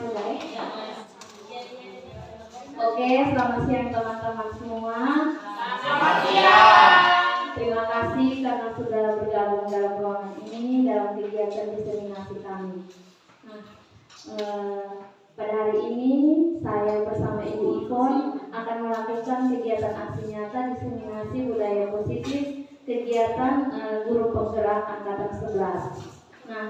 sudah? Oke, selamat siang teman-teman semua. Selamat siang. Terima kasih karena sudah bergabung dalam ruangan ini dalam kegiatan diseminasi kami. Nah, pada hari ini saya bersama Ibu Ivon akan melakukan kegiatan aksi nyata diseminasi budaya positif kegiatan guru penggerak angkatan 11. Nah,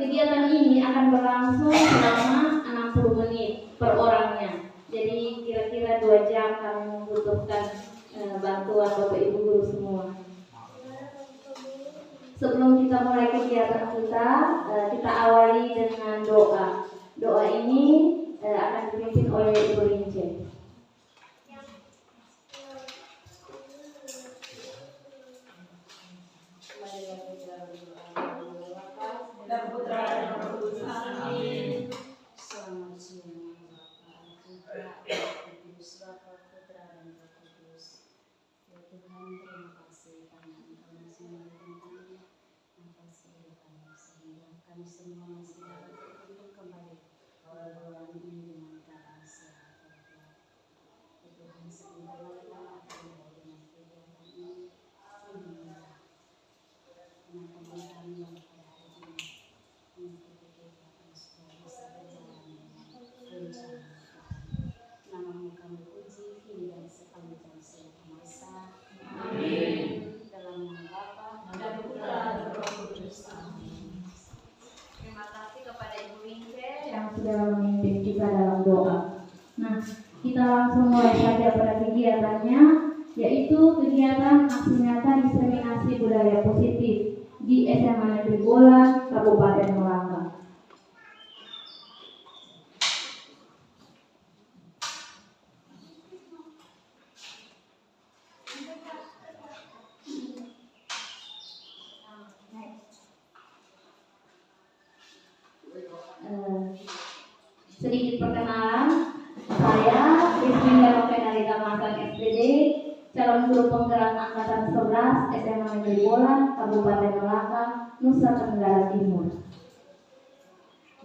kegiatan ini akan berlangsung selama 60 menit per orangnya. Jadi kira-kira 2 jam kami membutuhkan bantuan Bapak Ibu guru semua. Sebelum kita mulai kegiatan kita awali dengan doa. Doa ini akan dipimpin oleh Ibu Lince. Dan putra dan roh kudus. Amin. Selamat siang Bapak, Putra, Kudus, Bapak, Putra dan Roh Kudus. Ya Tuhan, terima kasih karena Engkau masih memberikan kami nafas kehidupan sehingga kami semua masih dapat berkumpul kembali pada bulan ini dengan keadaan sehat walafiat. Ya Tuhan, sebentar lagi kami akan mulai dengan kegiatan ini sehingga teman-teman kami yang pada hari ini mengikuti kegiatan supaya bisa berjalan dengan rencana Tuhan. Namamu kami puji hingga sepanjang segala masa. Amin. Dalam nama Bapa Dan putra dan roh kudus. Amin. Terima kasih kepada Ibu Lince yang sudah memimpin kita dalam doa. Nah, kita langsung mulai saja pada kegiatannya, yaitu kegiatan aksi nyata diseminasi budaya positif di SMA Negeri Bola, Kabupaten Melaka. Sedikit perkenalan, saya Rizminda Novenalita Masan SPD, calon guru penggerak angkatan 11 SMA Negeri Bola, Kabupaten Melaka, Nusa Tenggara Timur.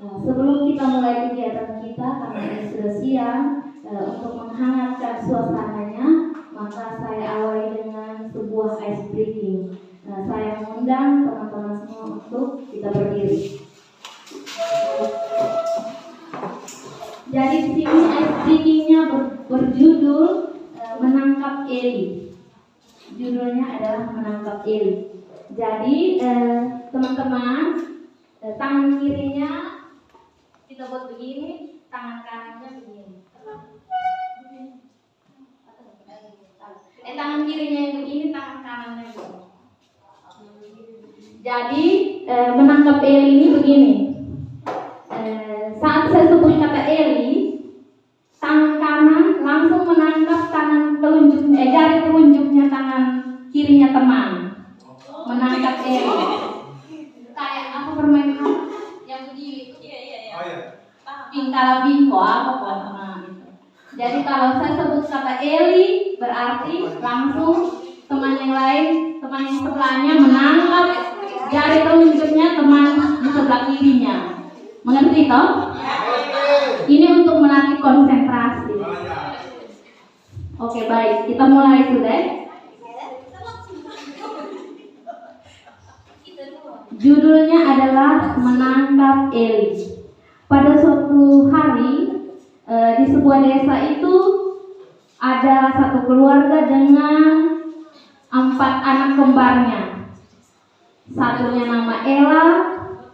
Nah, sebelum kita mulai kegiatan kita, karena ini sudah siang, untuk menghangatkan suasananya, maka saya awali dengan sebuah ice breaking. Saya mengundang teman-teman semua untuk kita berdiri. Jadi di sini ice breaking-nya berjudul Menangkap Eli. Judulnya adalah Menangkap Eli. Jadi teman-teman, tangan kirinya kita buat begini, tangan kanannya begini. Tangan kirinya yang begini, tangan kanannya begini. Jadi menangkap Eli ini begini. Saat saya sebut kata Eli, tangan kanan langsung menangkap tangan telunjuk, jari telunjuknya tangan kirinya teman. Menangkap Eli. Kayak apa permainan yang begini? Iya. Bingkala bingko apa gitu. Jadi kalau saya sebut kata Eli, berarti langsung teman yang lain, teman yang sebelahnya menangkap jari telunjuknya teman di sebelah kirinya. Mengerti toh? Ini untuk melatih konsentrasi. Oke, baik, kita mulai sudah. Judulnya adalah Menangkap Eli. Pada suatu hari di sebuah desa itu ada satu keluarga dengan 4 anak kembarnya. Satunya nama Ella,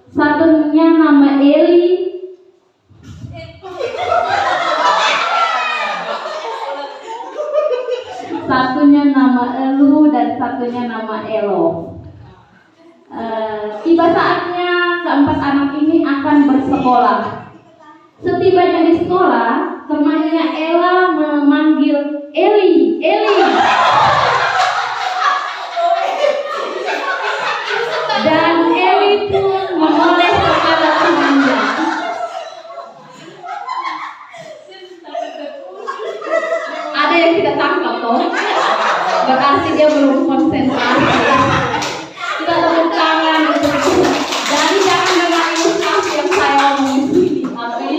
satunya nama Eli, satunya nama Elu, dan satunya nama Elo. Tiba saatnya keempat anak ini akan bersekolah. Setibanya di sekolah, temannya Ella memanggil Eli, Eli. Dan Eli pun menoleh kepada temannya. Ada yang tidak tangkap toh? Berarti dia belum konsentrasi. Kita tepuk tangan untuk itu. Jadi jangan dengar ilustrasi yang saya omongin. Tapi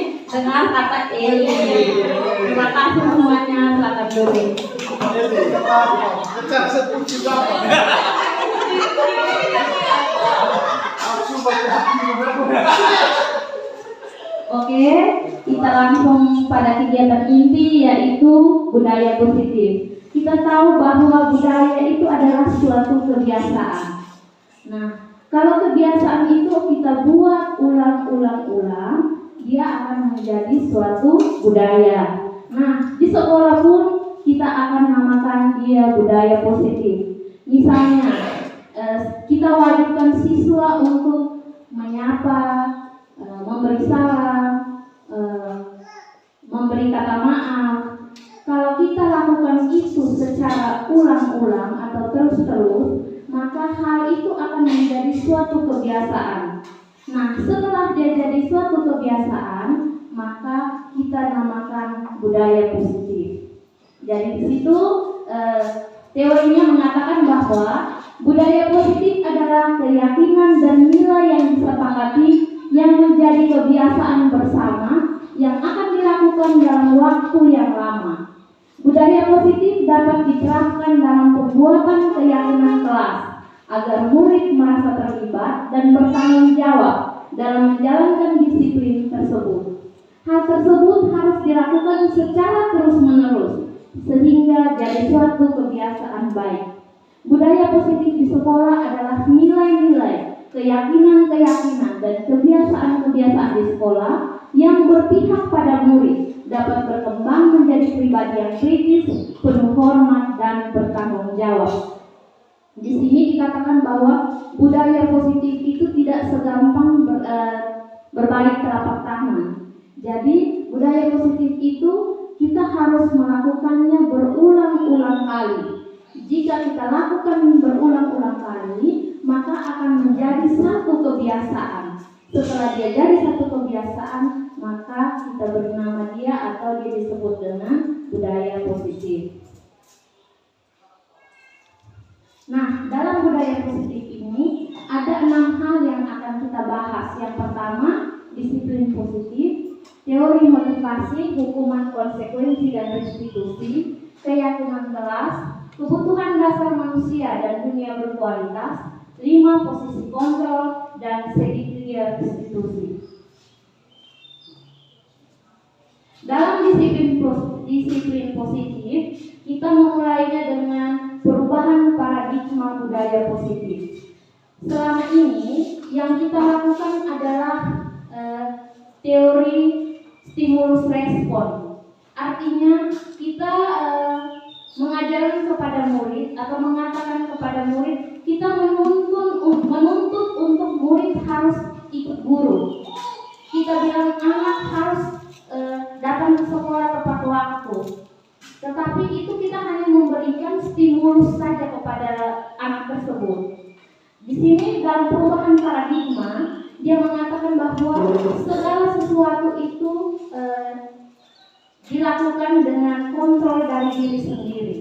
Terima kasih semuanya, selamat sore. Oke, kita langsung pada kegiatan inti yaitu budaya positif. Kita tahu bahwa budaya itu adalah suatu kebiasaan. Nah, kalau kebiasaan itu kita buat ulang-ulang, dia akan menjadi suatu budaya. Nah, di sekolah pun kita akan namakan dia budaya positif. Misalnya, kita wajibkan siswa untuk menyapa, memberi salam, memberi kata maaf. Kalau kita lakukan itu secara ulang-ulang atau terus-terus, maka hal itu akan menjadi suatu kebiasaan. Nah, setelah dia jadi suatu kebiasaan, maka kita namakan budaya positif. Jadi di situ teorinya mengatakan bahwa budaya positif adalah keyakinan dan nilai yang disepakati yang menjadi kebiasaan bersama yang akan dilakukan dalam waktu yang lama. Budaya positif dapat diterapkan dalam pembuatan keyakinan kelas agar murid merasa terlibat dan bertanggung jawab dalam menjalankan disiplin tersebut. Hal tersebut harus dilakukan secara terus-menerus sehingga jadi suatu kebiasaan baik. Budaya positif di sekolah adalah nilai-nilai, keyakinan-keyakinan dan kebiasaan-kebiasaan di sekolah yang berpihak pada murid dapat berkembang menjadi pribadi yang kritis, penuh hormat dan bertanggung jawab. Di sini dikatakan bahwa budaya positif itu tidak segampang berbalik telapak tangan. Jadi budaya positif itu kita harus melakukannya berulang-ulang kali. Jika kita lakukan berulang-ulang kali, maka akan menjadi satu kebiasaan. Setelah dia jadi satu kebiasaan, maka kita beri nama dia atau dia disebut dengan budaya positif. Nah, dalam budaya positif ini ada 6 hal yang akan kita bahas. Yang pertama, disiplin positif, teori motivasi, hukuman konsekuensi dan restitusi, keyakinan kelas, kebutuhan dasar manusia dan dunia berkualitas, 5 posisi kontrol dan segitiga restitusi. Dalam disiplin positif, kita memulainya dengan perubahan paradigma budaya positif. Selama ini yang kita lakukan adalah teori stimulus respon. Artinya kita mengajarkan kepada murid atau mengatakan kepada murid, kita menuntut untuk murid harus ikut guru. Kita bilang anak harus datang ke sekolah tepat waktu. Tetapi itu kita hanya memberikan stimulus saja kepada anak tersebut. Di sini dalam perubahan paradigma, dia mengatakan bahwa segala sesuatu itu dilakukan dengan kontrol dari diri sendiri.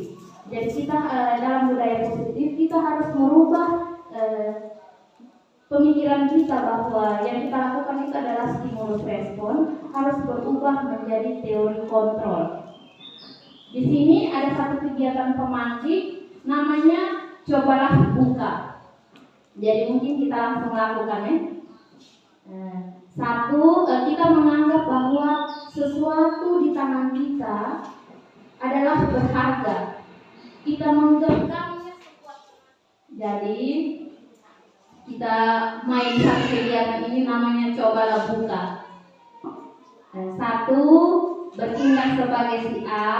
Jadi kita dalam budaya positif kita harus merubah pemikiran kita bahwa yang kita lakukan itu adalah stimulus respon, harus berubah menjadi teori kontrol. Di sini ada satu kegiatan pemantik namanya cobalah buka. Jadi mungkin kita langsung lakukan ya. Satu, kita menganggap bahwa sesuatu di tangan kita adalah berharga. Kita menggenggamnya sekuat. Jadi kita main satu kegiatan ini namanya cobalah buka. Satu bertindak sebagai si A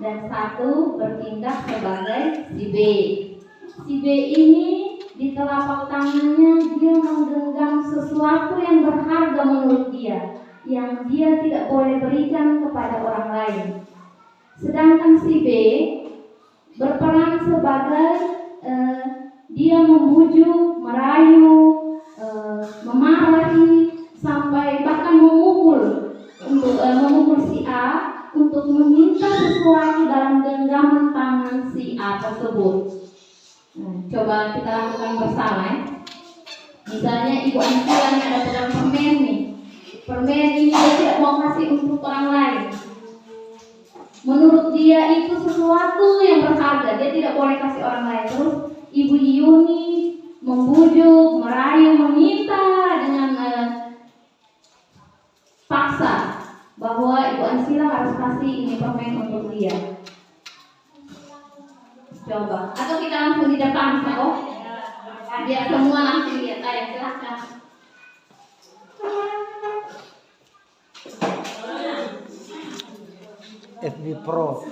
dan satu bertindak sebagai si B. Si B ini di telapak tangannya dia menggenggam sesuatu yang berharga menurut dia, yang dia tidak boleh berikan kepada orang lain. Sedangkan si B berperan sebagai dia membujuk, merayu, memarahi, sampai bahkan memukul si A untuk meminta sesuatu dalam genggaman tangan si A tersebut. Coba kita lakukan bersama ya. Misalnya ibu Antia ada pegang permen nih. permen ini dia tidak mau kasih untuk orang lain. Menurut dia itu sesuatu yang berharga, dia tidak boleh kasih orang lain. Terus Ibu Yuni membujuk, merayu, meminta dengan paksa bahwa Ibu Ansila harus kasih ini permen untuk dia. Coba, atau kita langsung di depan, oh, biar semua langsung lihat. Ayo silakan. FB Pro.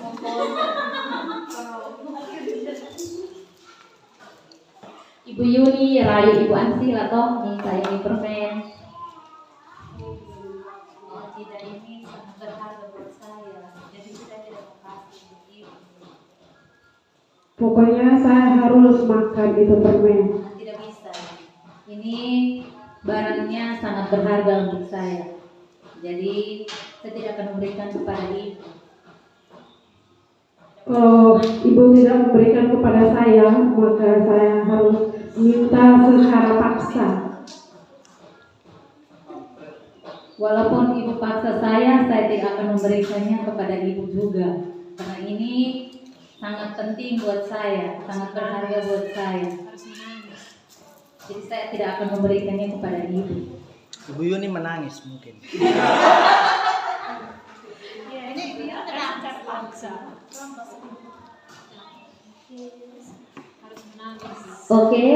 Ibu Yuni rayu Ibu Ansila toh minta ini permen. Tidak, ini sangat berharga buat saya. Jadi saya tidak mau kasih begitu. Pokoknya saya harus makan itu permen. Tidak bisa. Ini barangnya sangat berharga untuk saya. Jadi saya tidak akan memberikan kepada ibu. Kalau ibu tidak memberikan kepada saya, maka saya harus minta secara paksa. Walaupun ibu paksa saya tidak akan memberikannya kepada ibu juga. Karena ini sangat penting buat saya, sangat berharga buat saya. Jadi saya tidak akan memberikannya kepada ibu. Ibu Yuni menangis mungkin. Oke,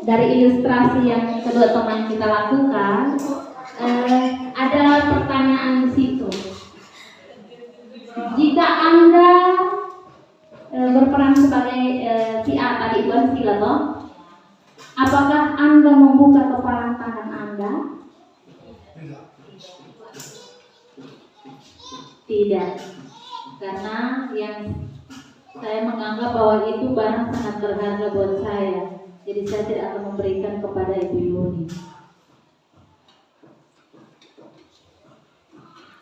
dari ilustrasi yang kedua teman kita lakukan, ada pertanyaan di situ. Jika Anda berperan sebagai si A tadi Ibu Ansila toh, apakah Anda membuka kepalan tangan Anda? Tidak, karena yang saya menganggap bahwa itu barang sangat berharga buat saya. Jadi saya tidak akan memberikan kepada Ibu Yuni.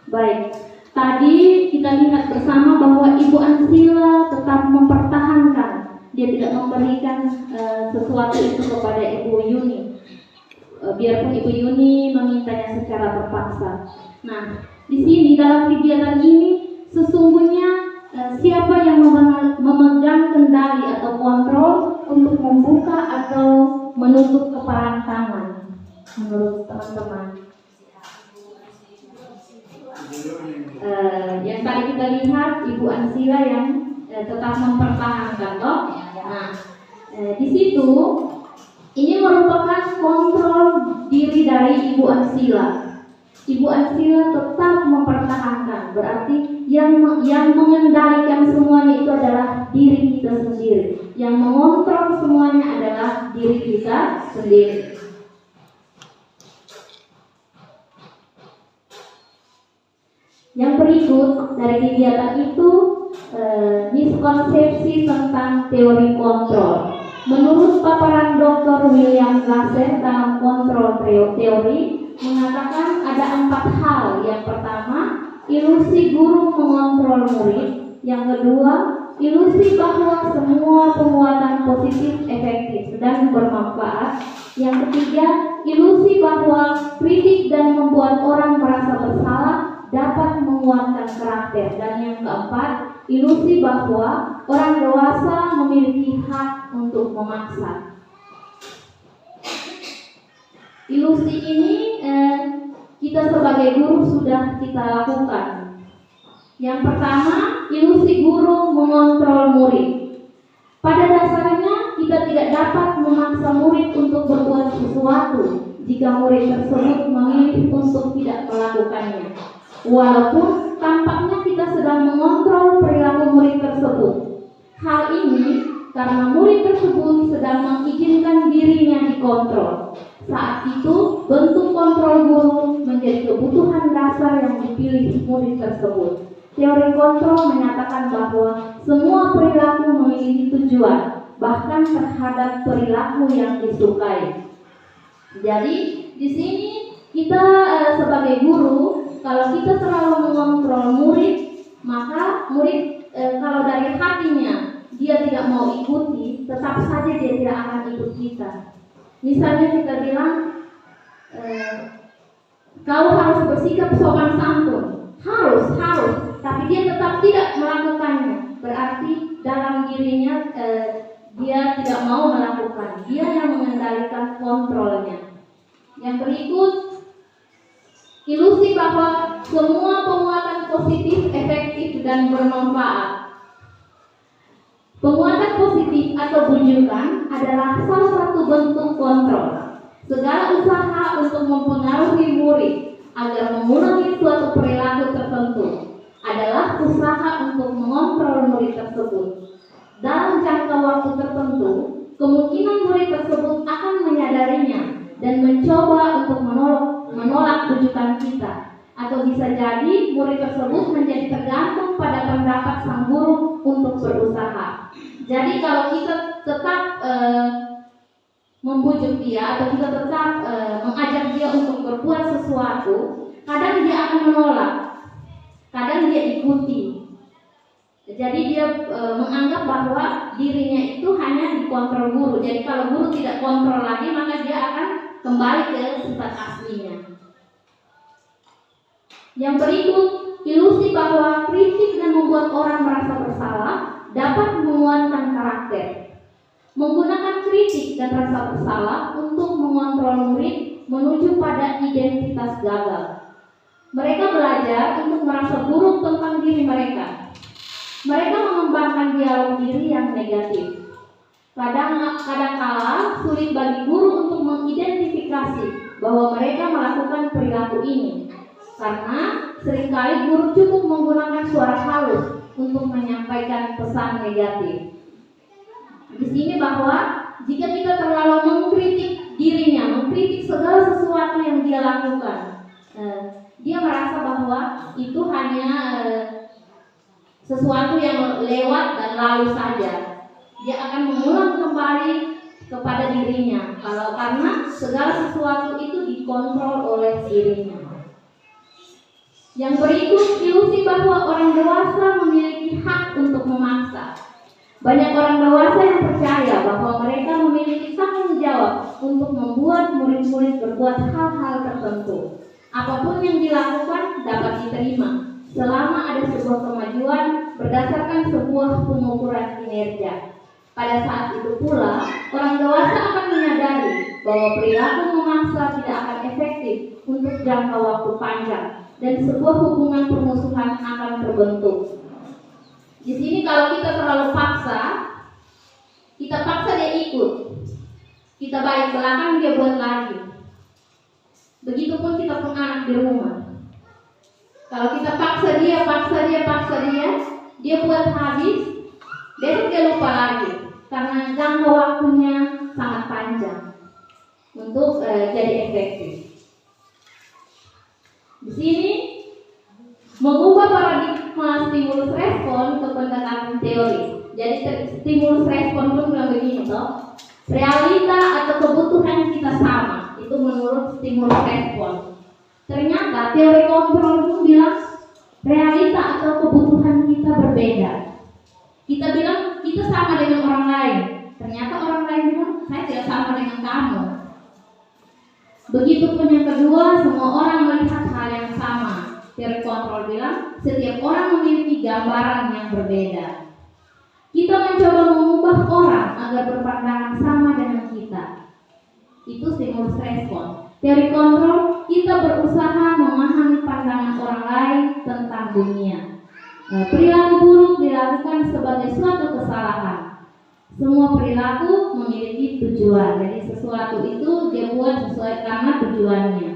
Baik, tadi kita lihat bersama bahwa Ibu Ansila tetap mempertahankan. Dia tidak memberikan sesuatu itu kepada Ibu Yuni. Biarpun Ibu Yuni memintanya secara terpaksa. Nah, di sini dalam kegiatan ini sesungguhnya siapa yang memegang kendali atau kontrol untuk membuka atau menutup kepalan tangan menurut teman-teman? Yang tadi kita lihat Ibu Ansila yang tetap mempertahankan toh. Nah, di situ ini merupakan kontrol diri dari Ibu Ansila. Ibu Ansila tetap mempertahankan, berarti yang mengendalikan semuanya itu adalah diri kita sendiri. Yang mengontrol semuanya adalah diri kita sendiri. Yang berikut dari kegiatan itu miskonsepsi tentang teori kontrol. Menurut paparan Dr. William Glasser dalam kontrol teori mengatakan ada 4 hal. Yang pertama, ilusi guru mengontrol murid. Yang kedua, ilusi bahwa semua penguatan positif efektif dan bermanfaat. Yang ketiga, ilusi bahwa kritik dan membuat orang merasa bersalah dapat menguatkan karakter. Dan yang keempat, ilusi bahwa orang dewasa memiliki hak untuk memaksa. Ilusi ini kita sebagai guru sudah kita lakukan. Yang pertama, ilusi guru mengontrol murid. Pada dasarnya kita tidak dapat memaksa murid untuk berbuat sesuatu jika murid tersebut memilih untuk tidak melakukannya. Walaupun tampaknya kita sedang mengontrol perilaku murid tersebut. Hal ini karena murid tersebut sedang mengizinkan dirinya dikontrol. Saat itu, bentuk kontrol guru menjadi kebutuhan dasar yang dipilih murid tersebut. Teori kontrol menyatakan bahwa semua perilaku memiliki tujuan, bahkan terhadap perilaku yang disukai. Jadi, di sini kita sebagai guru, kalau kita terlalu mengontrol murid, maka murid kalau dari hatinya dia tidak mau ikuti, tetap saja dia tidak akan ikut kita. Misalnya kita bilang Kau harus bersikap sopan santun. Harus. Tapi dia tetap tidak melakukannya. Berarti dalam dirinya dia tidak mau melakukan. Dia yang mengendalikan kontrolnya. Yang berikut, ilusi bahwa semua penguatan positif, efektif, dan bermanfaat. Penguatan positif atau bujukan adalah salah satu bentuk kontrol. Segala usaha untuk mempengaruhi murid agar mengulangi suatu perilaku tertentu adalah usaha untuk mengontrol murid tersebut. Dalam jangka waktu tertentu, kemungkinan murid tersebut akan menyadarinya dan mencoba untuk menolak bujukan kita. Atau bisa jadi murid tersebut menjadi tergantung pada pendapat sang guru untuk berusaha. Jadi kalau kita tetap membujuk dia atau kita tetap mengajak dia untuk berbuat sesuatu, kadang dia akan menolak, kadang dia ikuti. Jadi dia menganggap bahwa dirinya itu hanya dikontrol guru. Jadi kalau guru tidak kontrol lagi, maka dia akan kembali ke sifat aslinya. Yang berikut, ilusi bahwa kritik dan membuat orang merasa bersalah dapat menguatkan karakter. Menggunakan kritik dan rasa bersalah untuk mengontrol murid menuju pada identitas gagal. Mereka belajar untuk merasa buruk tentang diri mereka. Mereka mengembangkan dialog diri yang negatif. Kadang-kala sulit bagi guru untuk mengidentifikasi bahwa mereka melakukan perilaku ini. Karena seringkali guru cukup menggunakan suara halus untuk menyampaikan pesan negatif. Di sini bahwa jika kita terlalu mengkritik dirinya, mengkritik segala sesuatu yang dia lakukan, dia merasa bahwa itu hanya sesuatu yang lewat dan lalu saja. Dia akan mengulang kembali kepada dirinya, karena segala sesuatu itu dikontrol oleh dirinya. Yang berikut, ilusi bahwa orang dewasa memiliki hak untuk memaksa. Banyak orang dewasa yang percaya bahwa mereka memiliki tanggung jawab untuk membuat murid-murid berbuat hal-hal tertentu. Apapun yang dilakukan dapat diterima selama ada sebuah kemajuan berdasarkan sebuah pengukuran kinerja. Pada saat itu pula, orang dewasa akan menyadari bahwa perilaku memaksa tidak akan efektif untuk jangka waktu panjang dan sebuah hubungan permusuhan akan terbentuk. Di sini kalau kita terlalu paksa dia ikut. Kita balik belakang, dia buat lagi. Begitupun kita punya anak di rumah. Kalau kita paksa dia buat habis, besok dia lupa lagi. Karena jangka waktunya sangat panjang untuk jadi efektif. Di sini mengubah paradigma stimulus respon ke pendekatan teori. Jadi stimulus respon itu bilang begini toh, realita atau kebutuhan kita sama, itu menurut stimulus respon. Ternyata teori kontrol itu bilang realita atau kebutuhan kita berbeda. Kita bilang kita sama dengan orang lain, ternyata orang lain bilang saya tidak sama dengan kamu. Begitupun yang kedua, semua orang melihat hal yang sama. Teori kontrol bilang setiap orang memiliki gambaran yang berbeda. Kita mencoba mengubah orang agar berpandangan sama dengan kita. Itu stimulus respon. Teori kontrol, kita berusaha memahami pandangan orang lain tentang dunia. Perilaku buruk dilakukan sebagai suatu kesalahan. Semua perilaku memiliki tujuan. Jadi sesuatu itu dia buat sesuai karena tujuannya.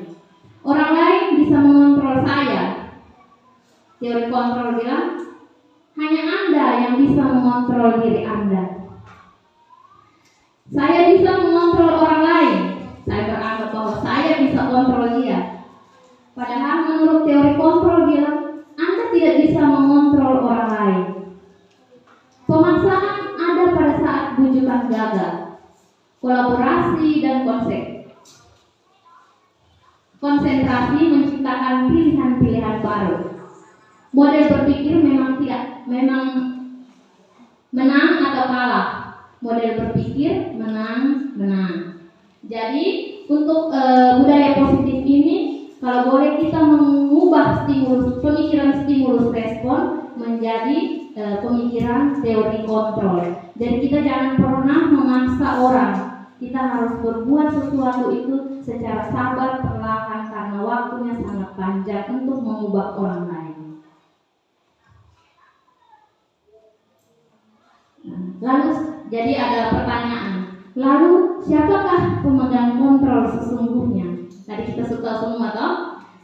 Orang lain bisa mengontrol saya. Teori kontrol bilang hanya Anda yang bisa mengontrol diri Anda. Saya bisa mengontrol orang lain. Saya beranggap bahwa saya bisa kontrol dia. Padahal menurut teori kontrol bilang Anda tidak bisa mengontrol orang lain. Pemaksaan ada pada saat bujukan gagal. Kolaborasi dan konsentrasi menciptakan pilihan-pilihan baru. Model berpikir memang menang atau kalah. Model berpikir menang. Jadi untuk budaya positif ini Kalau boleh kita mengubah pemikiran stimulus respon menjadi pemikiran teori kontrol. Jadi kita jangan pernah memaksa orang. Kita harus berbuat sesuatu itu secara sabar, perlahan, karena waktunya sangat panjang untuk mengubah orang lain. Lalu jadi ada pertanyaan. Lalu siapakah pemegang kontrol sesungguhnya? Tadi kita suka semua toh?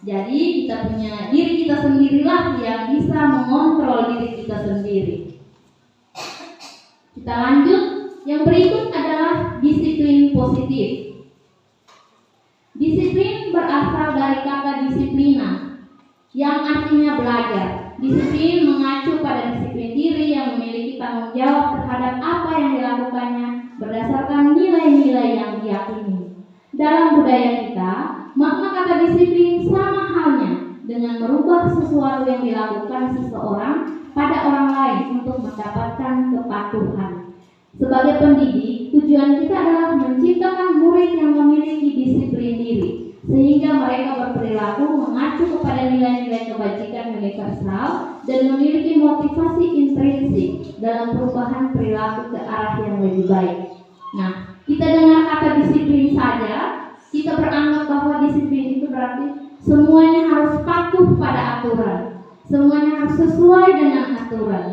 Jadi kita punya diri kita sendirilah yang bisa mengontrol diri kita sendiri. Kita lanjut. Yang berikut adalah disiplin positif. Disiplin berasal dari kata disiplina, yang artinya belajar. Disiplin mengacu pada disiplin diri yang memiliki tanggung jawab terhadap apa yang dilakukannya berdasarkan nilai-nilai yang diyakini. Dalam budaya kita, makna kata disiplin sama halnya dengan merubah sesuatu yang dilakukan seseorang pada orang lain untuk mendapatkan kepatuhan. Sebagai pendidik, tujuan kita adalah menciptakan murid yang memiliki disiplin diri, sehingga mereka berperilaku mengacu kepada nilai-nilai kebajikan universal dan memiliki motivasi intrinsik dalam perubahan perilaku ke arah yang lebih baik. Nah, kita dengar kata disiplin saja, kita beranggap bahwa disiplin itu berarti semuanya harus patuh pada aturan, semuanya harus sesuai dengan aturan.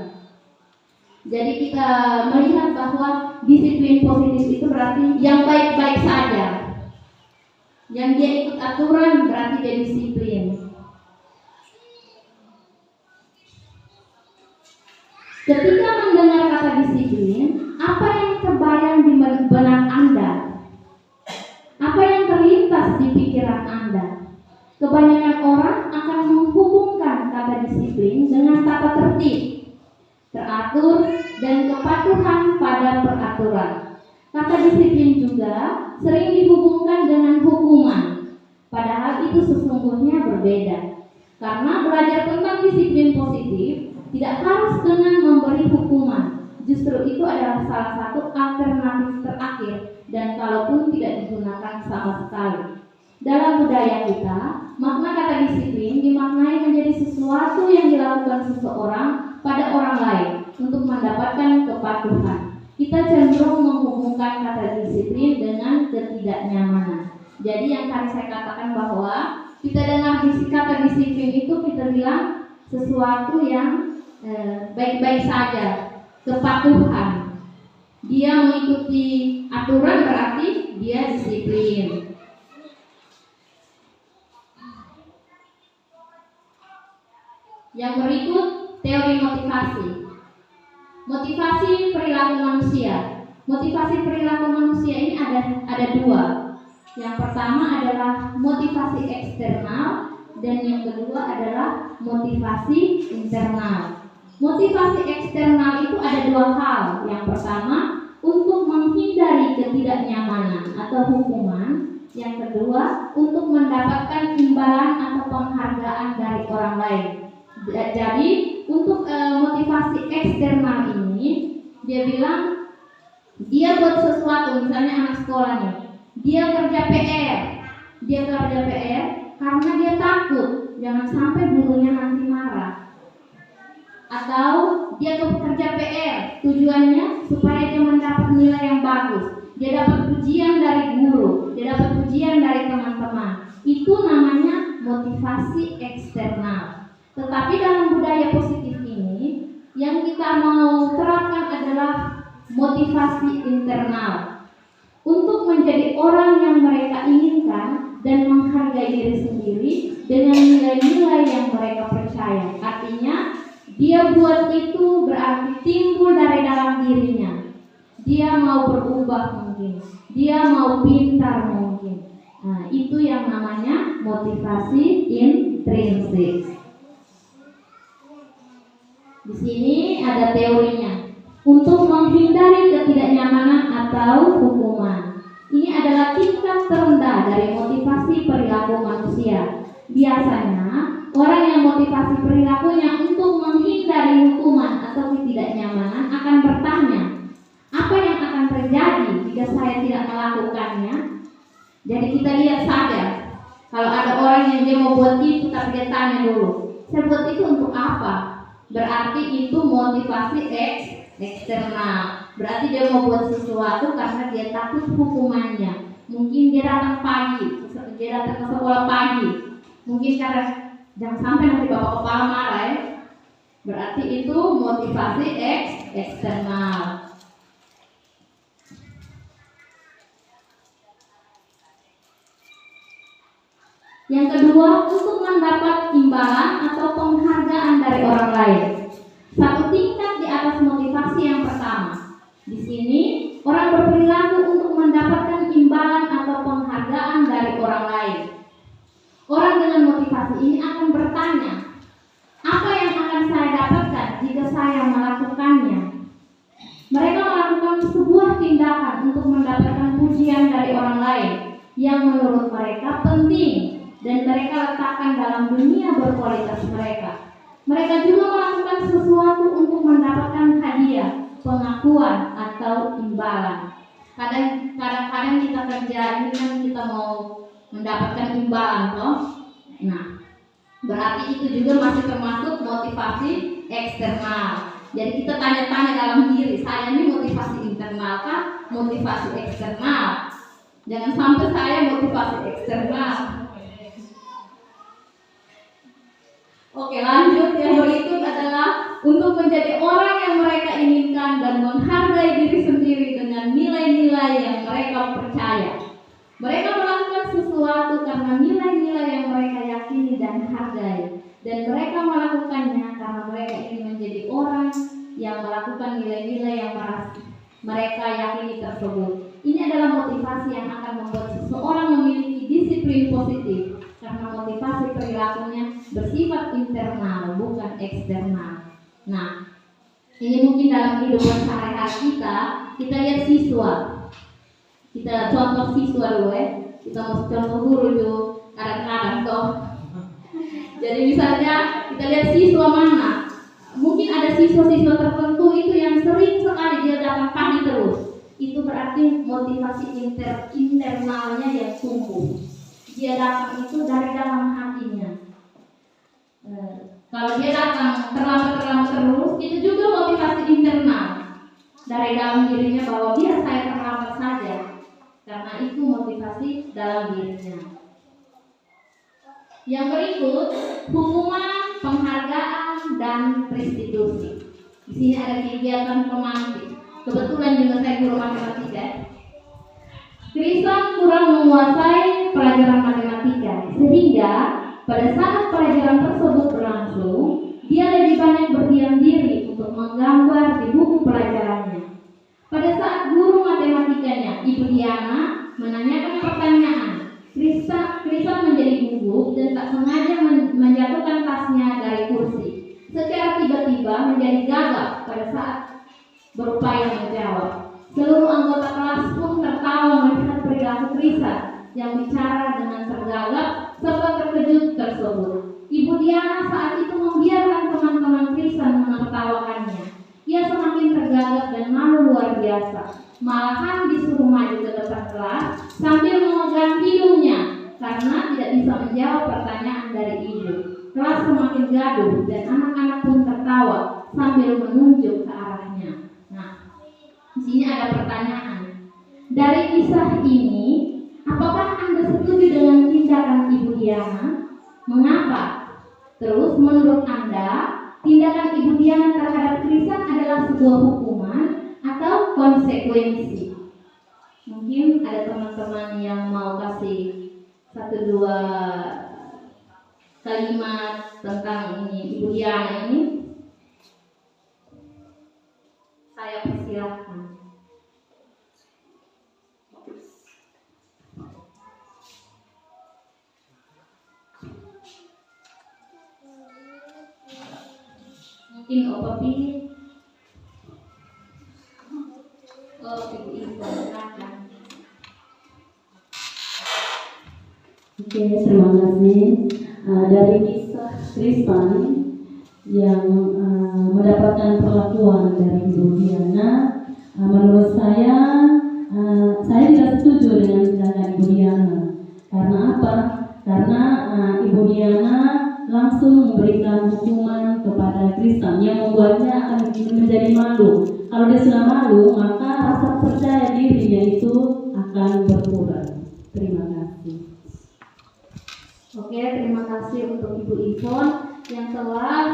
Jadi kita melihat bahwa disiplin positif itu berarti yang baik-baik saja. Yang dia ikut aturan berarti dia disiplin. Ketika mendengar kata disiplin, apa yang terbayang di benak Anda? Apa yang terlintas di pikiran Anda? Kebanyakan orang akan menghubungkan kata disiplin dengan tata tertib, teratur, dan kepatuhan pada peraturan. Kata disiplin juga sering dihubungkan dengan hukuman, padahal itu sesungguhnya berbeda. Karena belajar tentang disiplin positif tidak harus dengan memberi hukuman. Justru itu adalah salah satu alternatif terakhir, dan kalaupun tidak digunakan sama sekali. Dalam budaya kita, makna kata disiplin dimaknai menjadi sesuatu yang dilakukan seseorang pada orang lain untuk mendapatkan kepatuhan. Kita cenderung menghubungkan kata disiplin dengan ketidaknyamanan. Jadi yang tadi saya katakan bahwa kita dengar kata disiplin itu kita bilang sesuatu yang baik-baik saja, kepatuhan. Dia mengikuti aturan berarti dia disiplin. Yang berikut teori motivasi. Motivasi perilaku manusia. Motivasi perilaku manusia ini ada dua. Yang pertama adalah motivasi eksternal dan yang kedua adalah motivasi internal. Motivasi eksternal itu ada dua hal. Yang pertama untuk menghindari ketidaknyamanan atau hukuman. Yang kedua untuk mendapatkan imbalan atau penghargaan dari orang lain. Jadi untuk motivasi eksternal ini dia bilang dia buat sesuatu, misalnya anak sekolahnya dia kerja PR karena dia takut jangan sampai gurunya nanti marah, atau dia kerja PR tujuannya supaya dia mendapat nilai yang bagus, dia dapat pujian dari guru, dia dapat pujian dari teman-teman. Itu namanya motivasi eksternal. Tetapi dalam budaya positif ini, yang kita mau terapkan adalah motivasi internal. Untuk menjadi orang yang mereka inginkan dan menghargai diri sendiri dengan nilai-nilai yang mereka percaya. Artinya, dia buat itu berarti timbul dari dalam dirinya. Dia mau berubah mungkin, dia mau pintar mungkin. Nah, itu yang namanya motivasi intrinsik. Di sini ada teorinya. Untuk menghindari ketidaknyamanan atau hukuman. Ini adalah tingkat terendah dari motivasi perilaku manusia. Biasanya, orang yang motivasi perilakunya untuk menghindari hukuman atau ketidaknyamanan akan bertanya, apa yang akan terjadi jika saya tidak melakukannya? Jadi kita lihat saja. Kalau ada orang yang dia mau buat itu tapi dia tanya dulu, saya buat itu untuk apa? Berarti itu motivasi eksternal. Berarti dia mau buat sesuatu karena dia takut hukumannya. Mungkin dia datang pagi, dia datang ke sekolah pagi. Mungkin karena jangan sampai nanti bapak kepala marah ya. Berarti itu motivasi eksternal. Yang kedua, untuk mendapat imbalan atau penghargaan dari orang lain. Satu tingkat di atas motivasi yang pertama. Di sini, orang berperilaku untuk mendapatkan imbalan atau penghargaan dari orang lain. Orang dengan motivasi ini akan bertanya, apa yang akan saya dapatkan jika saya melakukannya? Mereka melakukan sebuah tindakan untuk mendapatkan pujian dari orang lain yang menurut mereka penting dan mereka letakkan dalam dunia berkualitas mereka. Mereka juga melakukan sesuatu untuk mendapatkan hadiah, pengakuan, atau imbalan. Kadang-kadang kita kerja ini kan kita mau mendapatkan imbalan toh. Nah, berarti itu juga masih termasuk motivasi eksternal. Jadi kita tanya-tanya dalam diri, saya ini motivasi internal kah? Motivasi eksternal. Jangan sampai saya motivasi eksternal. Oke, lanjut. Yang berikut adalah untuk menjadi orang yang mereka inginkan dan menghargai diri sendiri dengan nilai-nilai yang mereka percaya. Mereka melakukan sesuatu karena nilai-nilai yang mereka yakini dan hargai, dan mereka melakukannya karena mereka ingin menjadi orang yang melakukan nilai-nilai yang mereka yakini tersebut. Ini adalah motivasi yang akan membuat seseorang memiliki disiplin positif, karena motivasi perilakunya bersifat internal, bukan eksternal. Nah, ini mungkin dalam kehidupan sehari-hari kita lihat siswa. Kita contoh siswa dulu ya. Kita mau contoh guru itu kadang-kadang toh. Jadi misalnya kita lihat siswa mana. Mungkin ada siswa-siswa tertentu itu yang sering sekali dia datang pagi terus. Itu berarti motivasi internalnya yang tumbuh. Dia datang itu dari dalam hatinya. Kalau dia datang terlambat terus, itu juga motivasi internal dari dalam dirinya bahwa dia saya terlambat saja, karena itu motivasi dalam dirinya. Yang berikut, hukuman, penghargaan, dan restitusi. Di sini ada kegiatan pemantik. Kebetulan juga saya guru matematika. Kristen kurang menguasai pelajaran matematika, sehingga pada saat pelajaran tersebut berlangsung, dia lebih banyak berdiam diri untuk menggambar di buku pelajarannya. Pada saat guru matematikanya, Ibu Diana, menanyakan pertanyaan, Kristen menjadi gugup dan tak sengaja menjatuhkan tasnya dari kursi. Secara tiba-tiba menjadi gagap pada saat berupaya menjawab. Seluruh anggota kelas pun tertawa melihat perilaku Kristen yang bicara dengan tergagap serta terkejut tersebut. Ibu Diana saat itu membiarkan teman-teman Kristen menertawakannya. Ia semakin tergagap dan malu luar biasa. Malahan disuruh maju ke depan kelas sambil memegang hidungnya karena tidak bisa menjawab pertanyaan dari ibu. Kelas semakin gaduh dan anak-anak pun tertawa sambil menunjuk ke arahnya. Nah, di sini ada pertanyaan. Dari kisah ini, apakah Anda setuju dengan tindakan Ibu Diana? Mengapa? Terus menurut Anda, tindakan Ibu Diana terhadap Kristen adalah sebuah hukuman atau konsekuensi? Mungkin ada teman-teman yang mau kasih 1-2 kalimat tentang ini Ibu Diana ini. Saya persilahkan. Mungkin Opa pilih. Ibu silakan. Oke, terima kasih. Dari kisah Kristen yang mendapatkan perlakuan dari Ibu Diana, menurut saya tidak setuju dengan tindakan Ibu Diana. Karena apa? Karena Diana langsung memberikan hukuman kepada Tristan yang membuatnya akan menjadi malu. Kalau dia sudah malu, maka rasa percaya dirinya itu akan berkurang. Terima kasih. Oke, terima kasih untuk Ibu Ivon yang telah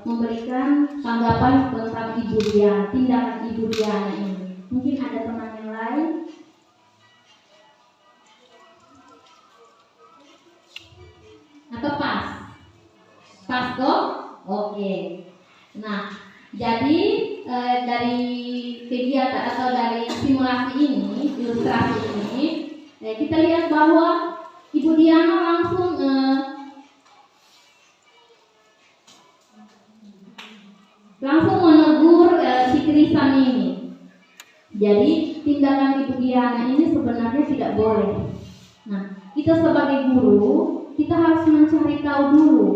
memberikan tanggapan tentang Ibu Diana, tindakan Ibu Diana ini. Mungkin ada teman yang lain? Atau pas? Pas kok? Oke. Nah, jadi dari kegiatan atau dari simulasi ini, ilustrasi ini, kita lihat bahwa Ibu Diana langsung menegur si Tristan ini. Jadi tindakan Ibu Diana ini sebenarnya tidak boleh. Nah, kita sebagai guru, kita harus mencari tahu dulu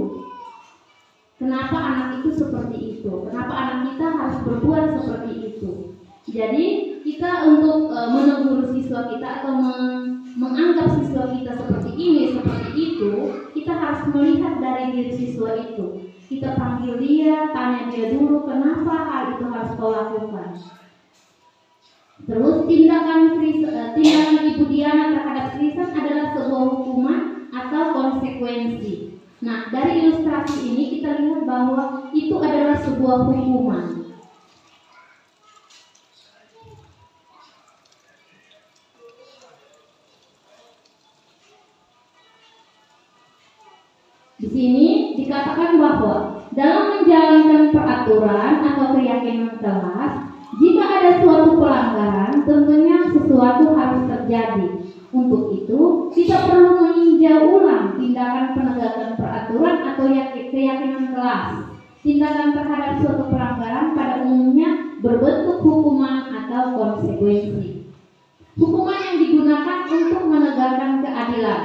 kenapa anak itu seperti itu, kenapa anak kita harus berbuat seperti itu. Jadi kita untuk menegur siswa kita atau menganggap siswa kita seperti ini, seperti itu, kita harus melihat dari diri siswa itu. Kita panggil dia, tanya dia dulu kenapa hal itu harus kau lakukan. Terus tindakan Ibu Diana terhadap Tristan adalah sebuah hukuman atau konsekuensi. Nah, dari ilustrasi ini kita lihat bahwa itu adalah sebuah hukuman. Di sini dikatakan bahwa dalam menjalankan peraturan atau keyakinan kelas, jika ada suatu pelanggaran, tentunya sesuatu harus terjadi. Untuk itu, kita perlu meninjau ulang tindakan penegakan peraturan atau keyakinan kelas. Tindakan terhadap suatu pelanggaran pada umumnya berbentuk hukuman atau konsekuensi. Hukuman yang digunakan untuk menegakkan keadilan.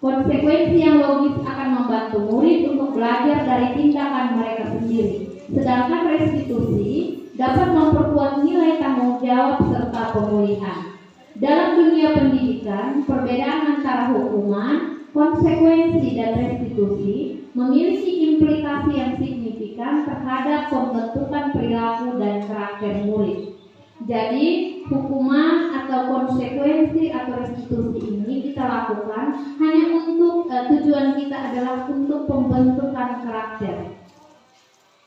Konsekuensi yang logis akan membantu murid untuk belajar dari tindakan mereka sendiri. Sedangkan restitusi dapat memperkuat nilai tanggung jawab serta pemulihan. Dalam dunia pendidikan, perbedaan antara hukuman, konsekuensi, dan restitusi memiliki implikasi yang signifikan terhadap pembentukan perilaku dan karakter murid. Jadi, hukuman atau konsekuensi atau restitusi ini kita lakukan hanya untuk tujuan kita adalah untuk pembentukan karakter.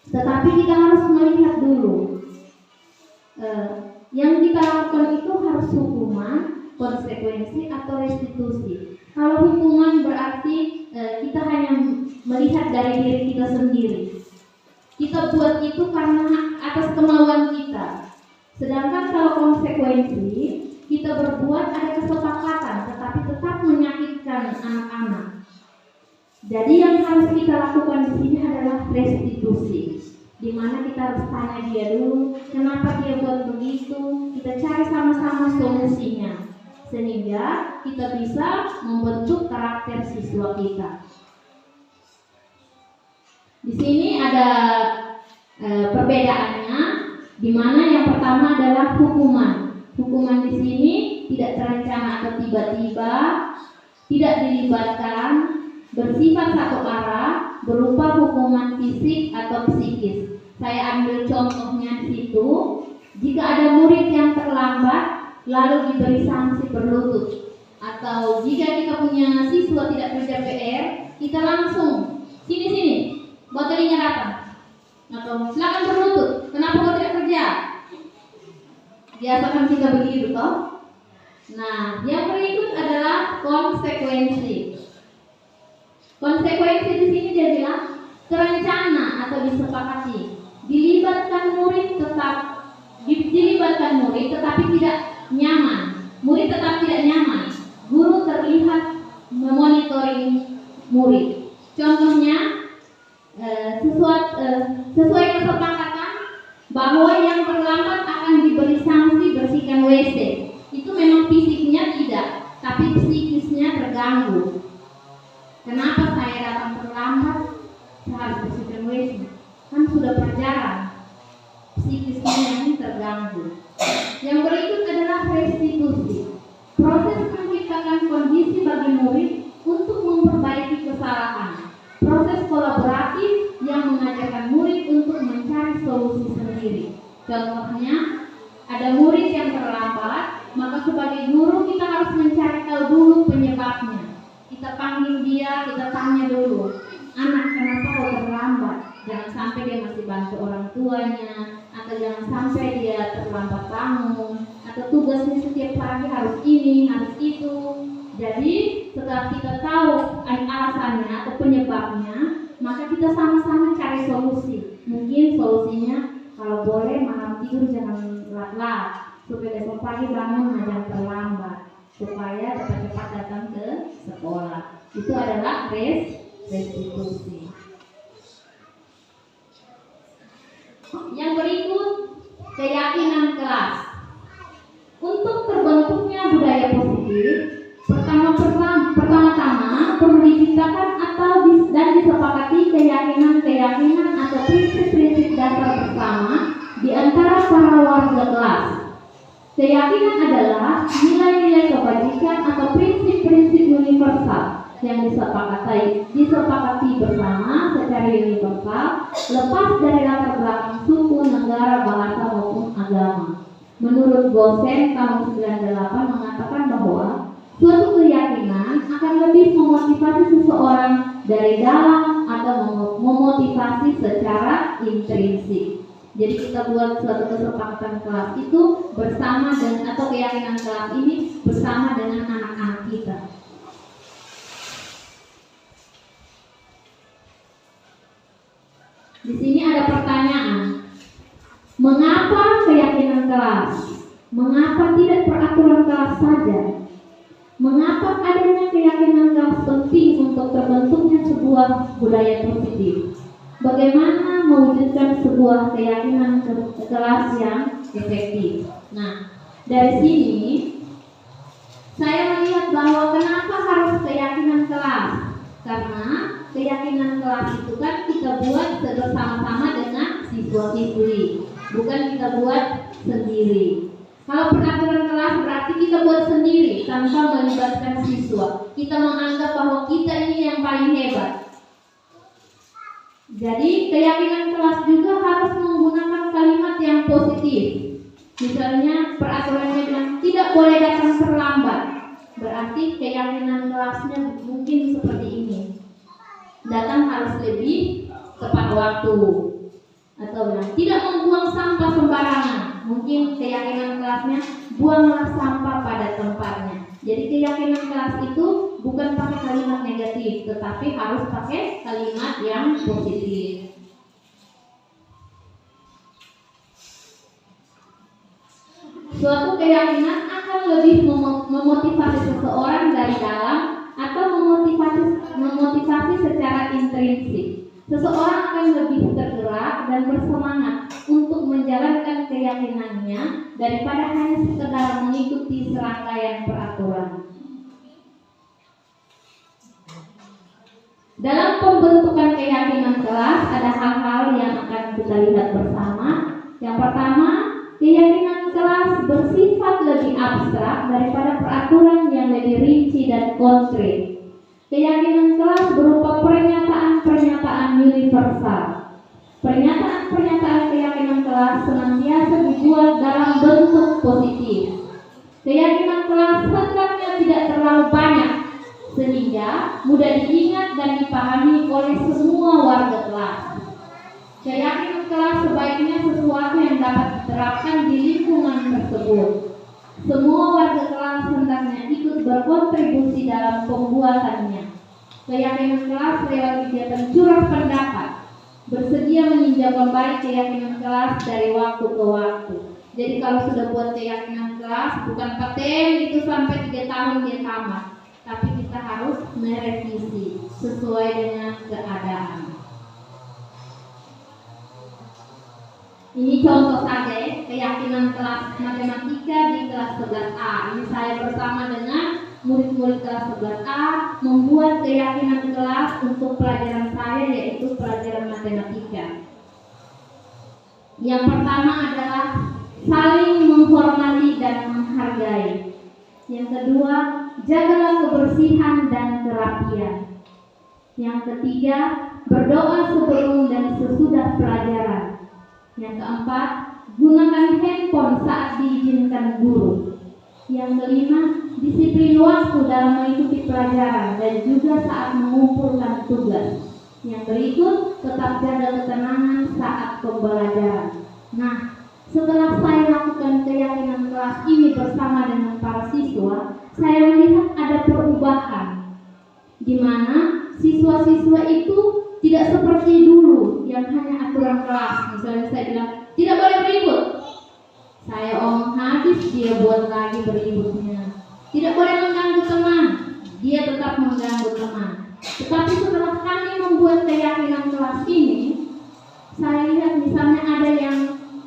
Tetapi kita harus melihat dulu yang kita lakukan itu harus hukuman, konsekuensi atau restitusi. Kalau hukuman berarti kita hanya melihat dari diri kita sendiri. Kita buat itu karena atas kemauan kita. Sedangkan kalau konsekuensi, kita berbuat ada kesepakatan, tetapi tetap menyakitkan anak-anak. Jadi yang harus kita lakukan di sini adalah restitusi, di mana kita harus tanya dia dulu, kenapa dia buat begitu. Kita cari sama-sama solusinya, sehingga kita bisa membentuk karakter siswa kita. Di sini ada perbedaannya. Di mana yang pertama adalah hukuman. Hukuman di sini tidak terencana atau tiba-tiba, tidak dilibatkan, bersifat satu arah, berupa hukuman fisik atau psikis. Saya ambil contohnya di situ. Jika ada murid yang terlambat, lalu diberi sanksi berlutut. Atau jika kita punya siswa tidak kerja PR, kita langsung sini, buat tadinya datang. Atau silakan berlutut, kenapa kau tidak kerja? Biasakan kita begitu toh. Nah, yang berikut adalah konsekuensi. Konsekuensi di sini dia bilang terencana atau disepakati. Dilibatkan murid tetapi tidak nyaman. Murid tetap tidak nyaman. Guru terlihat memonitoring murid. Contohnya sesuai kesepakatan bahwa yang terlambat akan diberi sanksi bersihkan WC. Itu memang fisiknya tidak, tapi psikisnya terganggu. Kenapa saya datang terlambat? Saya harus bersihkan WC. Kan sudah berjalan. Psikisnya ini terganggu. Yang berikut adalah restitusi. Proses menciptakan kondisi bagi murid untuk memperbaiki kesalahan. dia, kita tanya dulu, anak kenapa kau terlambat? Jangan sampai dia masih bantu orang tuanya, atau jangan sampai dia terlambat bangun, atau tugasnya setiap pagi harus ini, harus itu. Jadi setelah kita tahu alasannya atau penyebabnya, maka kita sama-sama cari solusi. Mungkin solusinya kalau boleh malam tidur jangan telat-telat, supaya besok pagi bangun jangan terlambat, supaya cepat-cepat datang ke sekolah. Itu adalah restitusi. Yang berikut, keyakinan kelas. Untuk terbentuknya budaya positif, pertama-tama perlu diciptakan dan disepakati keyakinan atau prinsip-prinsip dasar bersama di antara para warga kelas. Keyakinan adalah nilai-nilai kebajikan atau prinsip-prinsip universal yang disepakati bersama secara universal, lepas dari latar belakang suku, negara, bahasa maupun agama. Menurut Gosen tahun 98 mengatakan bahwa suatu keyakinan akan lebih memotivasi seseorang dari dalam atau memotivasi secara intrinsik. Jadi kita buat suatu kesepakatan kelas itu bersama dengan, atau keyakinan kelas ini bersama dengan anak-anak kita. Di sini ada pertanyaan. Mengapa keyakinan kelas? Mengapa tidak peraturan kelas saja? Mengapa adanya keyakinan kelas penting untuk terbentuknya sebuah budaya positif? Bagaimana mewujudkan sebuah keyakinan kelas yang efektif? Nah, dari sini saya melihat bahwa kenapa harus keyakinan kelas? Karena keyakinan kelas itu kan kita buat bersama-sama dengan siswa-siswi, bukan kita buat sendiri. Kalau peraturan kelas berarti kita buat sendiri tanpa melibatkan siswa. Kita menganggap bahwa kita ini yang paling hebat. Jadi keyakinan kelas juga harus menggunakan kalimat yang positif. Misalnya peraturannya bilang tidak boleh datang terlambat. Berarti keyakinan kelasnya mungkin seperti ini. Datang harus lebih tepat waktu. Atau bilang tidak membuang sampah sembarangan. Mungkin keyakinan kelasnya buanglah sampah pada tempatnya. Jadi keyakinan kelas itu bukan pakai kalimat negatif, tetapi harus pakai kalimat yang positif. Suatu keyakinan akan lebih memotivasi seseorang dari dalam atau memotivasi secara intrinsik. Seseorang akan lebih tergerak dan bersemangat untuk menjalankan keyakinannya daripada hanya sekedar mengikuti serangkaian peraturan. Dalam pembentukan keyakinan kelas ada hal-hal yang akan kita lihat bersama. Yang pertama, keyakinan kelas bersifat lebih abstrak daripada peraturan yang lebih rinci dan konkret. Keyakinan kelas berupa pernyataan-pernyataan universal. Pernyataan-pernyataan keyakinan kelas senantiasa dibuat dalam bentuk positif. Keyakinan kelas hendaknya tidak terlalu banyak, sehingga mudah diingat dan dipahami oleh semua warga kelas. Keyakinan kelas sebaiknya sesuatu yang dapat diterapkan di lingkungan tersebut. Semua warga kelas hendaknya ikut berkontribusi dalam pembuatannya. Keyakinan kelas lewat kegiatan curah pendapat, bersedia meninjau kembali keyakinan kelas dari waktu ke waktu. Jadi kalau sudah buat keyakinan kelas, bukan paten itu sampai 3 tahun dia tamat, tapi kita harus merevisi sesuai dengan keadaan. Ini contoh saja keyakinan kelas matematika di kelas 11A. Ini saya bersama dengan murid-murid kelas 11A membuat keyakinan kelas untuk pelajaran saya, yaitu pelajaran matematika. Yang pertama adalah saling menghormati dan menghargai. Yang kedua, jagalah kebersihan dan kerapian. Yang ketiga, berdoa sebelum dan sesudah pelajaran. Yang keempat, gunakan handphone saat diizinkan guru. Yang kelima, disiplin waktu dalam mengikuti pelajaran dan juga saat mengumpulkan tugas. Yang berikut, tetap jaga ketenangan saat pembelajaran. Nah, setelah saya lakukan keyakinan kelas ini bersama dengan para siswa, saya melihat ada perubahan di mana siswa-siswa itu tidak seperti dulu yang hanya aturan kelas. Misalnya saya bilang tidak boleh beribut, saya omong habis, dia buat lagi beributnya. Tidak boleh mengganggu teman, dia tetap mengganggu teman. Tetapi setelah kami membuat keyakinan kelas ini, saya lihat misalnya ada yang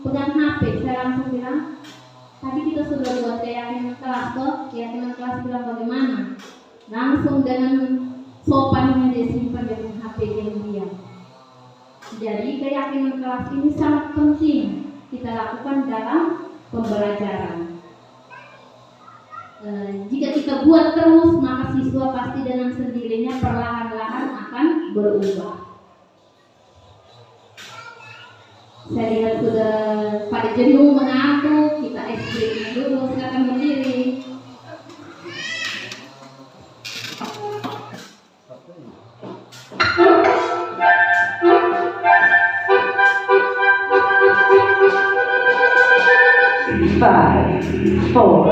pegang HP, saya langsung bilang, tadi kita sudah buat keyakinan kelas kok, keyakinan kelas bilang bagaimana? Langsung dengan sopannya dia simpan dengan HP diam-diam. Jadi keyakinan kelas ini sangat penting kita lakukan dalam pembelajaran. Jika kita buat terus, maka siswa pasti dengan sendirinya perlahan-lahan akan berubah. Saya lihat sudah pada jenuh mengantuk, kita explain dulu, silakan berdiri. Five, four,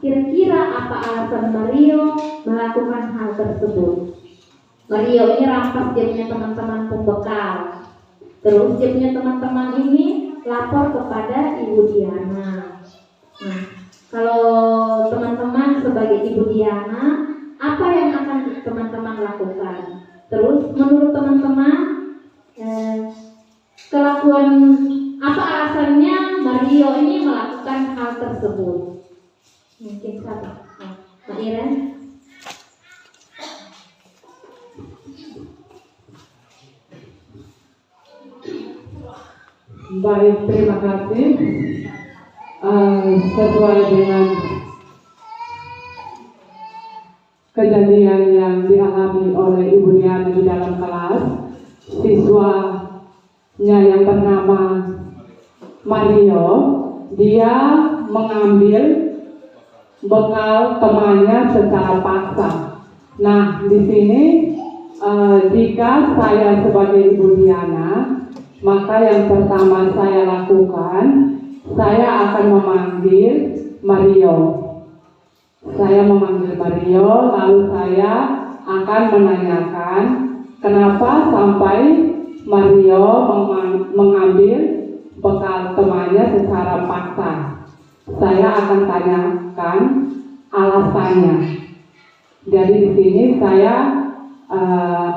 Kira-kira apa alasan Mario melakukan hal tersebut? Mario ini rampas dia punya teman-teman pembekal. Terus dia punya teman-teman ini lapor kepada Ibu Diana. Nah, kalau teman-teman sebagai Ibu Diana, apa yang akan teman-teman lakukan? Terus menurut teman-teman, kelakuan apa alasannya Mario ini melakukan hal tersebut? Mungkin siapa? Mbak Iren? Baik, terima kasih. Sesuai dengan kejadian yang dialami oleh Ibu Diana di dalam kelas, siswanya yang bernama Mario, dia mengambil bekal temannya secara paksa. Nah, di sini jika saya sebagai Ibu Diana, maka yang pertama saya lakukan, saya akan memanggil Mario. Saya memanggil Mario, lalu saya akan menanyakan kenapa sampai Mario mengambil bekal temannya secara paksa. Saya akan tanyakan alasannya. Jadi di sini saya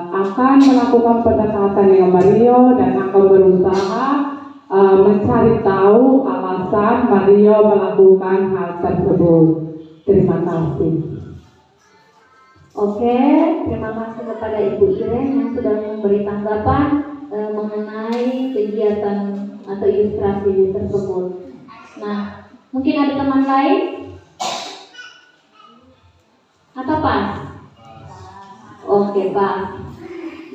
akan melakukan pendekatan dengan Mario dan akan berusaha mencari tahu alasan Mario melakukan hal tersebut. Terima kasih. Oke, terima kasih kepada Ibu Iren yang sudah memberi tanggapan mengenai kegiatan atau ilustrasi tersebut. Nah, mungkin ada teman lain? Atau Pak? Oke, Pak.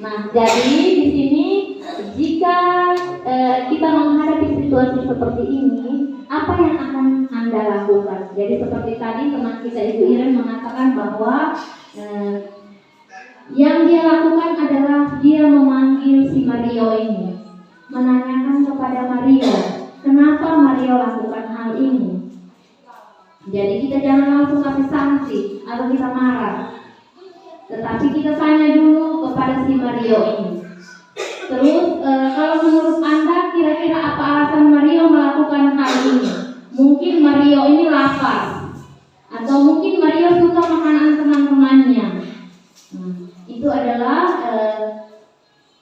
Nah, jadi di sini jika kita menghadapi situasi seperti ini, apa yang akan Anda lakukan? Jadi seperti tadi teman kita Ibu Iren mengatakan bahwa yang dia lakukan adalah dia memanggil si Mario ini, menanyakan kepada Mario, kenapa Mario lakukan hal ini. Jadi kita jangan langsung kasih sanksi atau kita marah, tetapi kita tanya dulu kepada si Mario ini. Terus kalau menurut Anda kira-kira apa alasan Mario melakukan hal ini? Mungkin Mario ini lapar, atau mungkin Mario suka makanan teman-temannya. Itu adalah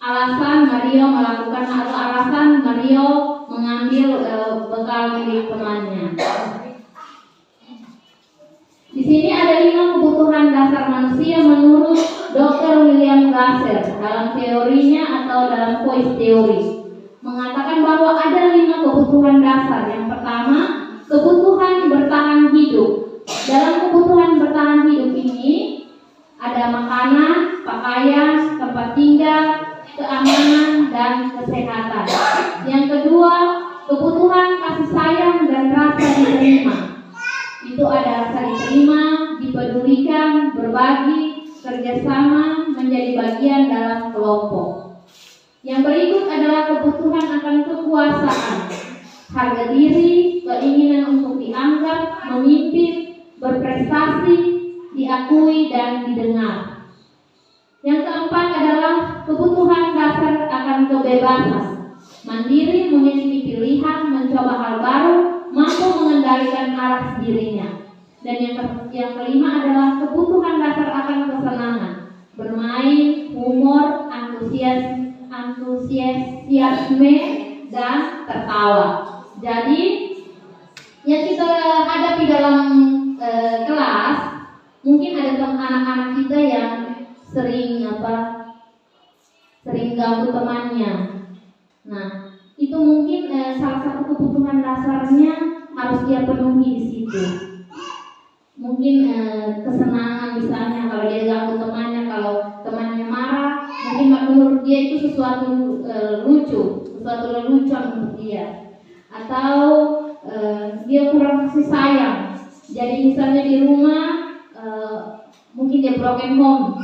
alasan Mario melakukan atau alasan Mario mengambil bekal milik temannya. Di sini ada 5 kebutuhan dasar manusia menurut Dr. William Glasser dalam teorinya atau dalam voice theory, mengatakan bahwa ada 5 kebutuhan dasar. Yang pertama, kebutuhan bertahan hidup. Dalam kebutuhan bertahan hidup ini ada makanan, pakaian, tempat tinggal, keamanan, dan kesehatan. Yang kedua, kebutuhan kasih sayang dan rasa diterima. Itu ada rasa diterima, dipedulikan, berbagi, kerjasama, menjadi bagian dalam kelompok. Yang berikut adalah kebutuhan akan kekuasaan, harga diri, keinginan untuk dianggap, memimpin, berprestasi, diakui, dan didengar. Yang keempat adalah kebutuhan dasar akan kebebasan, mandiri, memiliki pilihan, mencoba hal baru, mampu mengendalikan arah dirinya. Dan yang kelima adalah kebutuhan dasar akan kesenangan, bermain, humor, antusiasme, dan tertawa. Jadi yang kita hadapi dalam kelas, mungkin ada anak-anak kita yang sering ganggu temannya. Nah, itu mungkin salah satu kebutuhan dasarnya harus dia penuhi di situ. Mungkin kesenangan, misalnya kalau dia ganggu temannya, kalau temannya marah, mungkin menurut dia itu sesuatu sesuatu lelucon untuk dia. Atau dia kurang kasih sayang. Jadi misalnya di rumah mungkin dia broken home.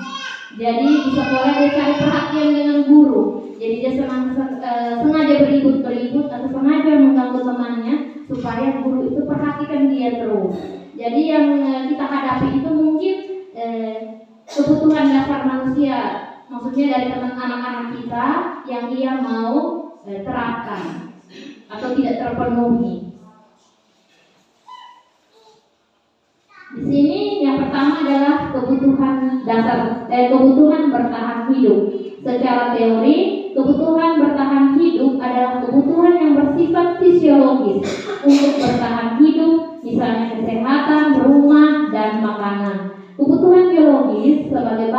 Jadi di sekolah dia cari perhatian dengan guru. Jadi dia sengaja beribut atau sengaja mengganggu temannya supaya guru itu perhatikan dia terus. Jadi yang kita hadapi itu mungkin kebutuhan dasar manusia, maksudnya dari teman anak-anak kita yang ia mau terapkan atau tidak terpenuhi. Di sini yang pertama adalah kebutuhan dasar, kebutuhan bertahan hidup. Secara teori, kebutuhan bertahan hidup adalah kebutuhan yang bersifat fisiologis untuk bertahan hidup, misalnya kesehatan, rumah, dan makanan. Kebutuhan biologis sebagai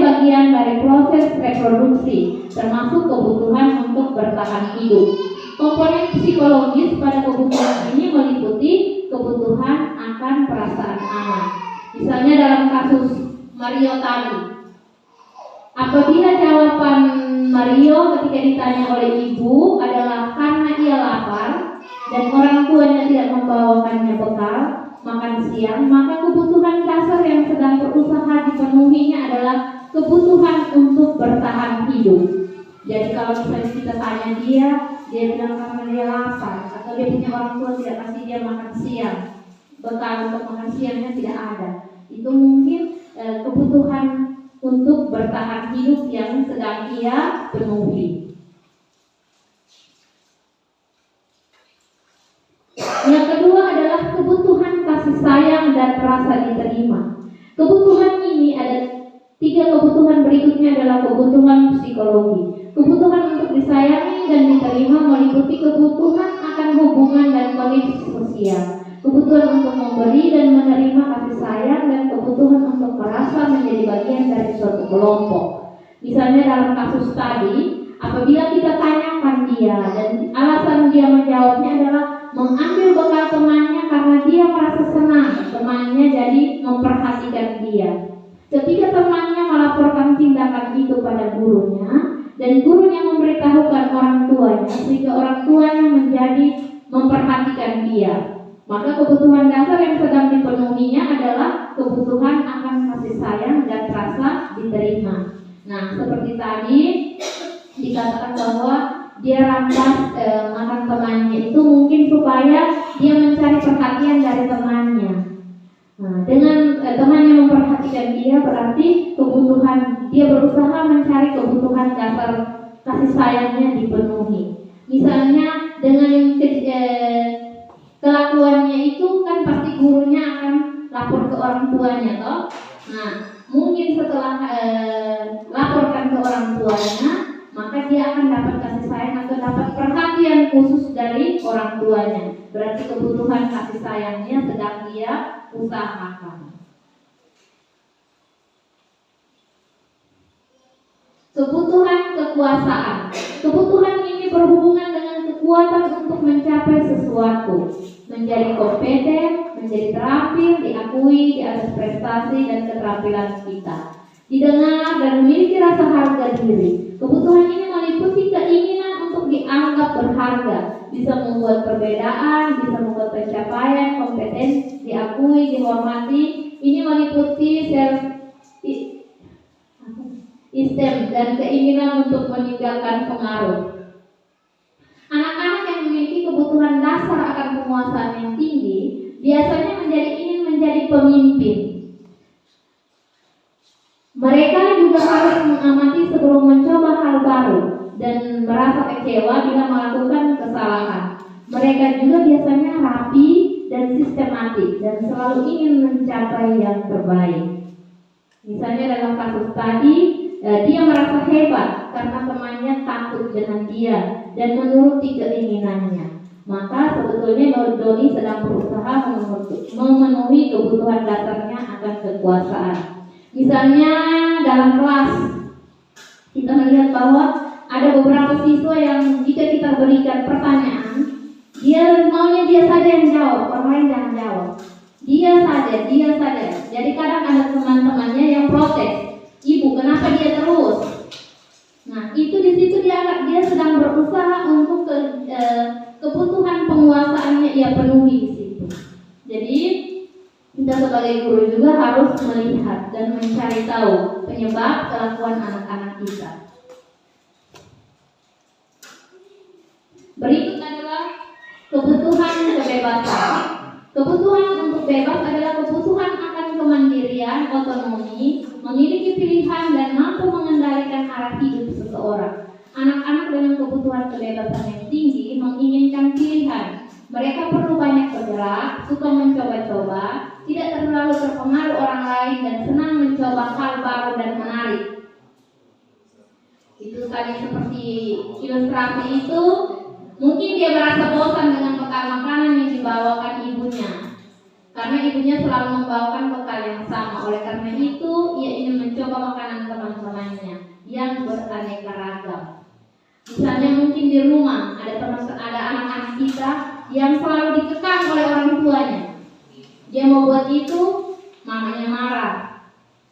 bagian dari proses reproduksi, termasuk kebutuhan untuk bertahan hidup. Komponen psikologis pada kebutuhan ini meliputi kebutuhan akan perasaan aman. Misalnya dalam kasus Mario tadi, apabila jawaban Mario ketika ditanya oleh ibu adalah karena ia lapar dan orang tuanya tidak membawakannya bekal makan siang, maka kebutuhan dasar yang sedang berusaha dipenuhinya adalah kebutuhan untuk bertahan hidup. Jadi kalau misalnya kita tanya dia bilang karena dia lapar, atau dia punya orang tua tidak kasih dia makan siang, bekal untuk makan siangnya tidak ada. Itu mungkin kebutuhan untuk bertahan hidup yang sedang ia penuhi. Yang kedua adalah kebutuhan kasih sayang dan rasa diterima. Kebutuhan ini ada 3 kebutuhan berikutnya adalah kebutuhan psikologi. Kebutuhan untuk disayangi dan diterima meliputi kebutuhan akan hubungan dan koneksi sosial, kebutuhan untuk memberi dan menerima kasih sayang, dan kebutuhan untuk merasa menjadi bagian dari suatu kelompok. Misalnya dalam kasus tadi, apabila kita tanyakan dia dan alasan dia menjawabnya adalah mengambil bekal temannya karena dia merasa senang temannya jadi memperhatikan dia. Ketika temannya melaporkan tindakan itu pada gurunya dan gurunya memberitahukan orang tuanya sehingga orang tuanya menjadi memperhatikan dia, maka kebutuhan dasar yang sedang dipenuhinya adalah kebutuhan akan kasih sayang dan rasa diterima. Nah, seperti tadi dikatakan bahwa dia rampas makan temannya itu mungkin supaya dia mencari perhatian dari temannya. Nah, dengan temannya memperhatikan dia berarti kebutuhan dia berusaha mencari kebutuhan dasar kasih sayangnya dipenuhi. Misalnya dengan kelakuannya itu kan pasti gurunya akan lapor ke orang tuanya toh. Nah, mungkin setelah laporkan ke orang tuanya, maka dia akan dapat kasih sayang atau dapat perhatian khusus dari orang tuanya. Berarti kebutuhan kasih sayangnya sedang dia usahakan. Kebutuhan kekuasaan. Kebutuhan ini berhubungan dengan kekuatan untuk mencapai sesuatu, menjadi kompeten, menjadi terampil, diakui di atas prestasi dan keterampilan kita, didengar dan memiliki rasa harga diri. Kebutuhan ini meliputi keinginan untuk dianggap berharga, bisa membuat perbedaan, bisa membuat pencapaian, kompeten, diakui, dihormati. Ini meliputi self-esteem dan keinginan untuk meninggalkan pengaruh. Anak-anak yang memiliki kebutuhan dasar akan penguasaan yang tinggi biasanya ingin menjadi pemimpin. Mereka juga harus mengamati sebelum mencoba hal baru dan merasa kecewa bila melakukan kesalahan. Mereka juga biasanya rapi dan sistematik dan selalu ingin mencapai yang terbaik. Misalnya dalam kasus tadi, dia merasa hebat karena temannya takut dengan dia dan menuruti keinginannya. Maka sebetulnya Doni sedang berusaha memenuhi kebutuhan dasarnya akan kekuasaan. Misalnya dalam kelas, kita melihat bahwa ada beberapa siswa yang jika kita berikan pertanyaan, dia maunya dia saja yang jawab, orang lain jangan jawab. Dia saja. Jadi kadang ada teman-temannya yang protes, ibu kenapa dia terus? Nah itu di situ dia sedang berusaha untuk kebutuhan penguasaannya ia penuhi di situ. Jadi kita sebagai guru juga harus melihat dan mencari tahu penyebab kelakuan anak-anak kita. Berikut adalah kebutuhan kebebasan. Kebutuhan untuk bebas adalah kebutuhan akan kemandirian, otonomi, memiliki pilihan dan mampu mengendalikan arah hidup seseorang. Anak-anak dengan kebutuhan kebebasan yang tinggi menginginkan pilihan. Mereka perlu banyak bergerak, suka mencoba-coba, tidak terlalu terpengaruh orang lain dan senang mencoba hal baru dan menarik. Itu tadi seperti ilustrasi itu. Mungkin dia merasa bosan dengan bekal makanan yang dibawakan ibunya, karena ibunya selalu membawakan bekal yang sama. Oleh karena itu, ia ingin mencoba makanan teman-temannya yang beraneka ragam. Misalnya mungkin di rumah ada anak-anak kita yang selalu dikekang oleh orang tuanya. Dia mau buat itu, mamanya marah.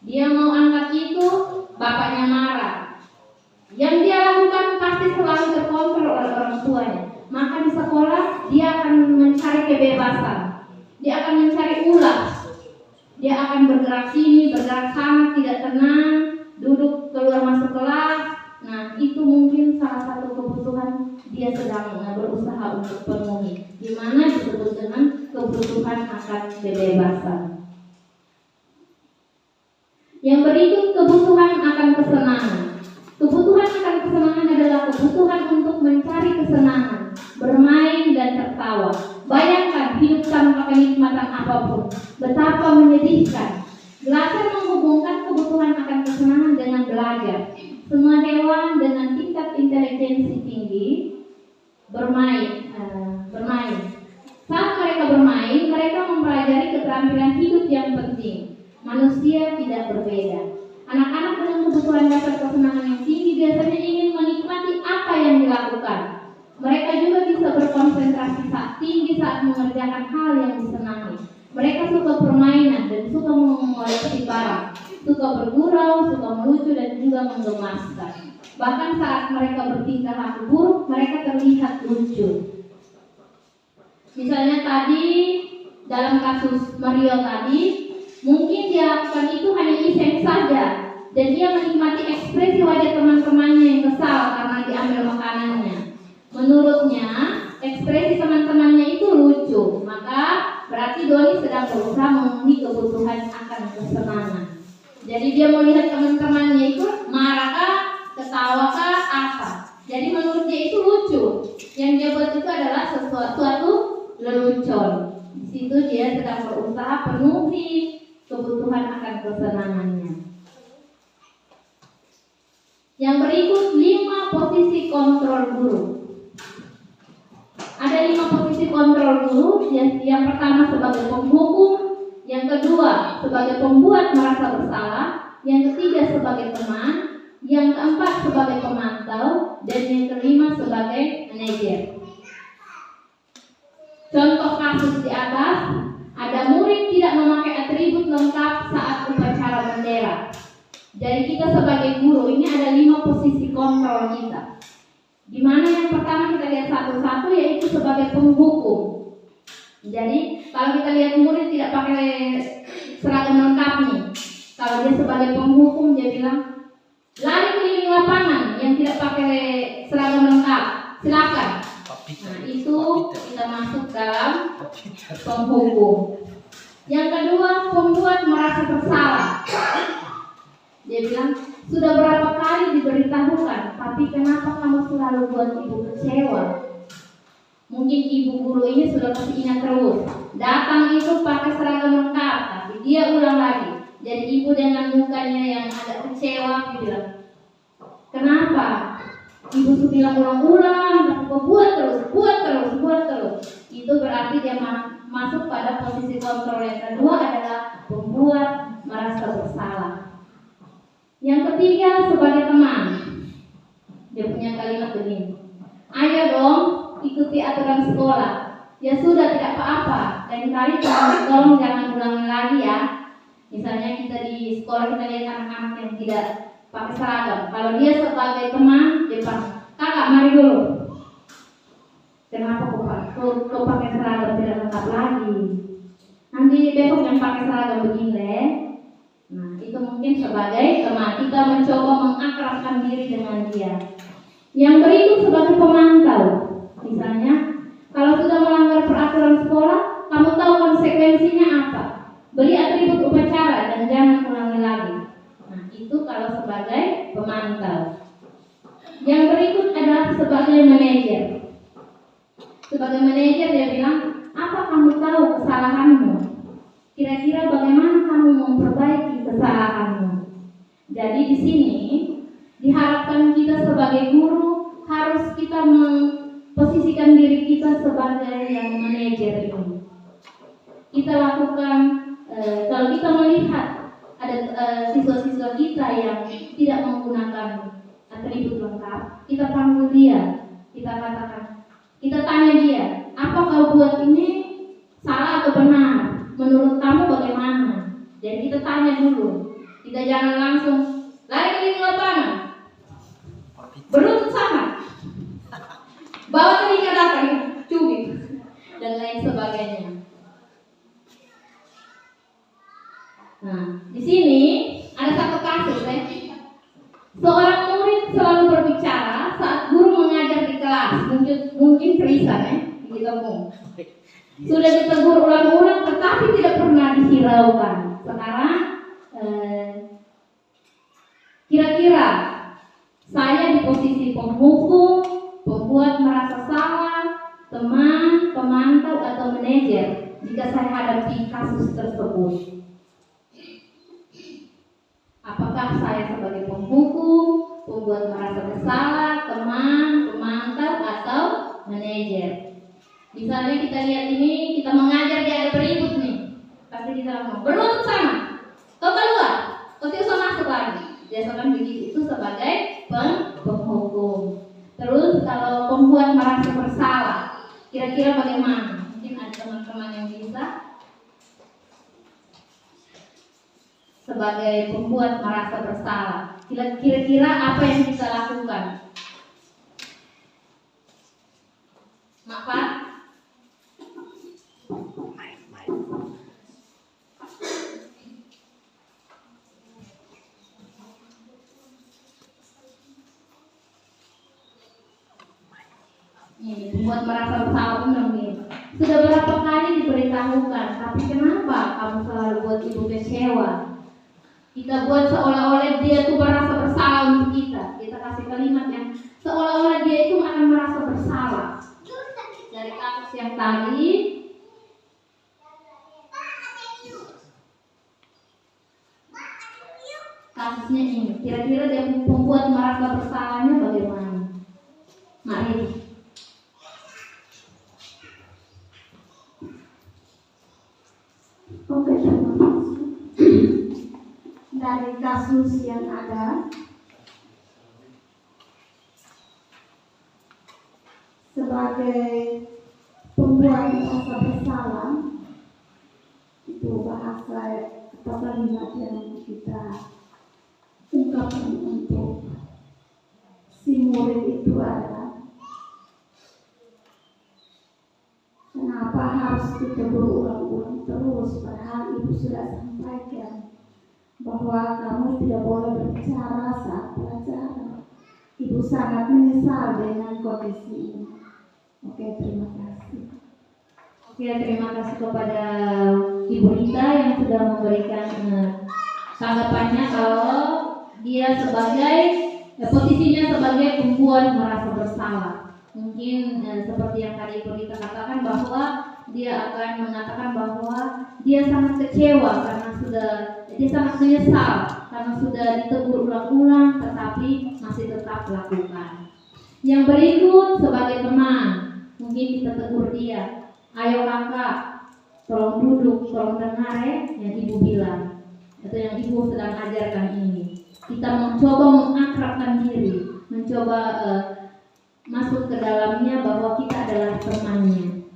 Dia mau angkat itu, bapaknya marah. Yang dia lakukan pasti selalu terkontrol oleh orang tuanya. Maka di sekolah dia akan mencari kebebasan. Dia akan mencari ulas. Dia akan bergerak sini, bergerak sana, tidak tenang, duduk keluar masuk kelas. Nah, itu mungkin salah satu kebutuhan dia sedang berusaha untuk penuhi, di mana disebut dengan kebutuhan akan kebebasan. Yang berikut kebutuhan akan kesenangan. Kebutuhan akan kesenangan adalah kebutuhan untuk mencari kesenangan, bermain dan tertawa. Bayangkan hidup tanpa kenikmatan apapun, betapa menyedihkan. Belajar menghubungkan kebutuhan akan kesenangan dengan belajar. Semua hewan dengan tingkat intelijensi tinggi bermain. Saat mereka bermain, mereka mempelajari keterampilan hidup yang penting. Manusia tidak berbeda. Anak-anak dengan kebutuhan dasar kesenangan yang tinggi biasanya ingin menikmati apa yang dilakukan. Mereka juga bisa berkonsentrasi tinggi saat mengerjakan hal yang disenangi. Mereka suka permainan dan suka mengoleksi barang, suka bergurau, suka melucu dan juga menggemaskan. Bahkan saat mereka bertingkah laku buruk, mereka terlihat lucu. Misalnya tadi dalam kasus Mario tadi, mungkin dia lakukan itu hanya iseng saja, dan dia menikmati ekspresi wajah teman-temannya yang kesal karena diambil makanannya. Menurutnya, ekspresi teman-temannya itu lucu, maka berarti Doni sedang berusaha memenuhi kebutuhan akan kesenangan. Jadi dia melihat teman-temannya itu marahkah, ketawakah, apa. Jadi menurut dia itu lucu. Yang dia buat itu adalah suatu lelucon. Di situ dia sedang berusaha penuhi kebutuhan akan kesenangannya. Yang berikut 5 posisi kontrol guru. Ada 5 posisi kontrol guru. Yang pertama sebagai penghukum, yang kedua sebagai pembuat merasa bersalah, yang ketiga sebagai teman, yang keempat sebagai pemantau, dan yang kelima sebagai manajer. Contoh kasus di atas, ada murid tidak memakai atribut lengkap saat upacara bendera. Jadi kita sebagai guru ini ada 5 posisi kontrol kita. Di mana yang pertama kita lihat satu-satu, yaitu sebagai penghukum. Jadi kalau kita lihat murid tidak pakai seragam lengkap nih, kalau dia sebagai penghukum dia bilang lari keliling lapangan yang tidak pakai seragam lengkap, silakan. Nah itu kita masuk dalam penghukum. Yang kedua, pembuat merasa bersalah. Dia bilang, sudah berapa kali diberitahukan, tapi kenapa kamu selalu buat ibu kecewa? Mungkin ibu guru ini sudah kasih ingat terus. Datang itu pakai seragam lengkap, tapi dia ulang lagi. Jadi ibu dengan mukanya yang agak kecewa, dia bilang, kenapa? Ibu sudah bilang ulang-ulang, tapi kok buat terus. Itu berarti dia masuk pada posisi kontrol. Yang kedua adalah pembuat merasa bersalah. Yang ketiga sebagai teman. Dia punya kalimat begini, ayo dong ikuti aturan sekolah. Ya sudah, tidak apa-apa. Lain kali tolong jangan ulangi lagi ya. Misalnya kita di sekolah kita lihat anak-anak yang tidak pakai seragam. Kalau dia sebagai teman, dia bilang, kakak mari dulu. Kenapa kau pakai seragam tidak lengkap lagi? Nanti besok yang pakai seragam begini. Nah itu mungkin sebagai teman, kita mencoba mengakrabkan diri dengan dia. Yang berikut sebagai pemantau. Misalnya Kalau sudah melanggar peraturan sekolah, kamu tahu konsekuensinya apa? Beri atribut upacara dan jangan ulangi lagi. Nah, itu kalau sebagai pemantau. Yang berikut adalah sebagai manajer. Sebagai manajer dia bilang, apa kamu tahu kesalahanmu? Kira-kira bagaimana kamu memperbaiki kesalahanmu? Jadi di sini diharapkan kita sebagai guru harus kita memposisikan diri kita sebagai yang manajer ini. Kita lakukan kalau kita melihat ada siswa-siswa kita yang tidak menggunakan atribut lengkap, kita panggil dia, kita katakan, kita tanya dia, apa kau buat ini salah atau benar? Menurut kamu bagaimana? Jadi kita tanya dulu. Kita jangan langsung lari ke lapangan, berlutut sama, bawa telinga datang, cubit, dan lain sebagainya. Nah, di sini ada satu kasus ya. Seorang murid selalu berbicara saat guru mengajar di kelas, mungkin kerisan ya, ditemu. Sudah ditegur ulang-ulang tetapi tidak pernah dihiraukan. Sekarang kira-kira saya di posisi penghukum, pembuat merasa salah, teman, pemantau atau manajer jika saya hadapi kasus tersebut. Apakah saya sebagai penghukum, pembuat merasa bersalah, teman, pemantau atau manajer? Misalnya kita lihat ini, kita mengajar dia ada beribut nih, pasti kita langsung berlutut sama, kau keluar, kau tidak usah masuk lagi. Biasakan begitu, itu sebagai penghukum. Terus kalau pembuat merasa bersalah, kira-kira bagaimana? Mungkin ada teman-teman yang bisa. Sebagai pembuat merasa bersalah, kira-kira apa yang kita lakukan? Maaf. Ini membuat merasa bersalah nih. Sudah berapa kali diberitahukan, tapi kenapa kamu selalu buat ibu kecewa? Kita buat seolah-olah dia itu merasa bersalah untuk kita. Kita kasih kalimat yang seolah-olah dia itu akan merasa bersalah. Dari kasus yang tadi, kasusnya ini, kira-kira dia membuat merasa bersalahnya bagaimana? Mari. Oke, terima kasih. Dari kasus yang ada, sebagai pembuat merasa bersalah, itu bahasa atau kalimat yang kita ungkapkan untuk si murid itu adalah, kenapa harus kita berulang-ulang terus, padahal ibu sudah sampaikan bahwa kamu tidak boleh berbicara saat pelajaran. Ibu sangat menyesal dengan kondisi ini. Oke, terima kasih. Oke, terima kasih kepada Ibu Rita yang sudah memberikan tanggapannya kalau dia sebagai posisinya sebagai pembuat merasa bersalah. Mungkin seperti yang tadi Ibu Rita katakan bahwa dia akan mengatakan bahwa dia sangat kecewa karena dia sangat menyesal karena sudah ditegur ulang-ulang tetapi masih tetap lakukan. Yang berikut sebagai teman, mungkin kita tegur dia, ayo kakak, tolong duduk, tolong dengar yang ibu bilang atau yang ibu sedang ajarkan ini. Kita mencoba mengakrabkan diri, mencoba masuk ke dalamnya bahwa kita adalah temannya.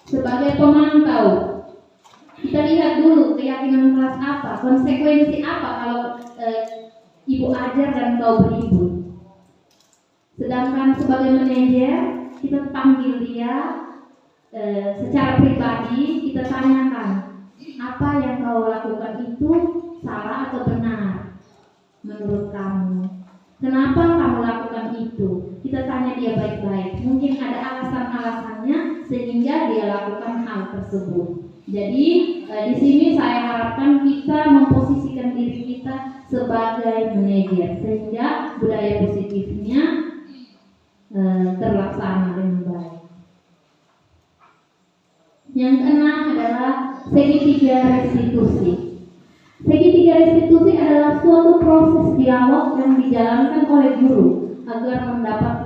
Sebagai pemantau, kita lihat dulu keyakinan kelas apa, konsekuensi apa kalau ibu ajar dan kau beribut. Sedangkan sebagai manajer, kita panggil dia secara pribadi, kita tanyakan apa yang kau lakukan itu salah atau benar menurut kamu. Kenapa kamu lakukan itu? Kita tanya dia baik-baik. Mungkin ada alasan-alasannya sehingga dia lakukan hal tersebut. Jadi di sini saya harapkan kita memposisikan diri kita sebagai manajer sehingga budaya positifnya terlaksana dengan baik. Yang keenam adalah segitiga restitusi. Segitiga restitusi adalah suatu proses dialog yang dijalankan oleh guru agar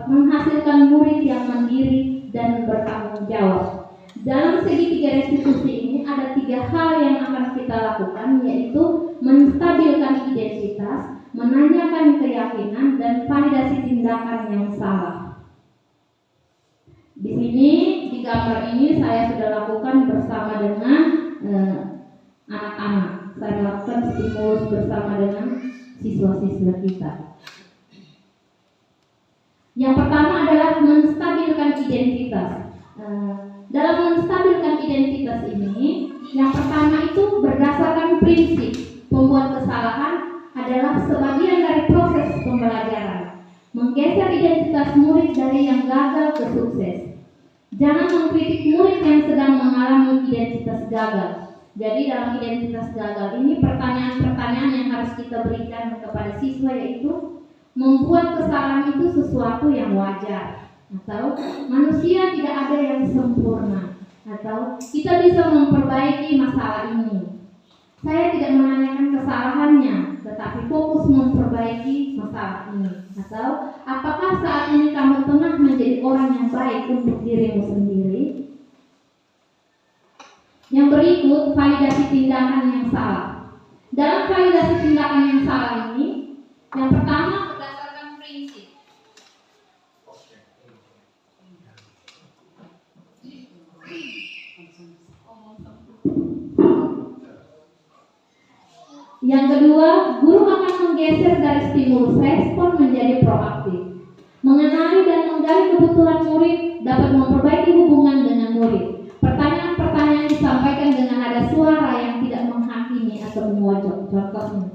menghasilkan murid yang mandiri dan bertanggung jawab. Dalam segitiga restitusi ini ada 3 hal yang akan kita lakukan, yaitu menstabilkan identitas, menanyakan keyakinan, dan validasi tindakan yang salah. Di sini di gambar ini saya sudah lakukan bersama dengan anak-anak. Saya melakukan stimulus bersama dengan siswa-siswa kita. Yang pertama adalah menstabilkan identitas. Dalam menstabilkan identitas ini, yang pertama itu berdasarkan prinsip pembuat kesalahan adalah sebagian dari proses pembelajaran. Menggeser identitas murid dari yang gagal ke sukses. Jangan mengkritik murid yang sedang mengalami identitas gagal. Jadi dalam identitas gagal ini pertanyaan-pertanyaan yang harus kita berikan kepada siswa yaitu membuat kesalahan itu sesuatu yang wajar, atau manusia tidak ada yang sempurna, atau kita bisa memperbaiki masalah ini. Saya tidak menanyakan kesalahannya, tetapi fokus memperbaiki masalah ini. Atau apakah saat ini kamu tengah menjadi orang yang baik untuk dirimu sendiri? Yang berikut, validasi tindakan yang salah. Dalam validasi tindakan yang salah ini, yang pertama berdasarkan prinsip. Yang kedua, guru akan menggeser dari stimulus respon menjadi proaktif. Mengenali dan menggali kebutuhan murid dapat memperbaiki hubungan dengan murid. Pertanyaan-pertanyaan disampaikan dengan nada suara yang tidak menghakimi atau memojok. Contohnya,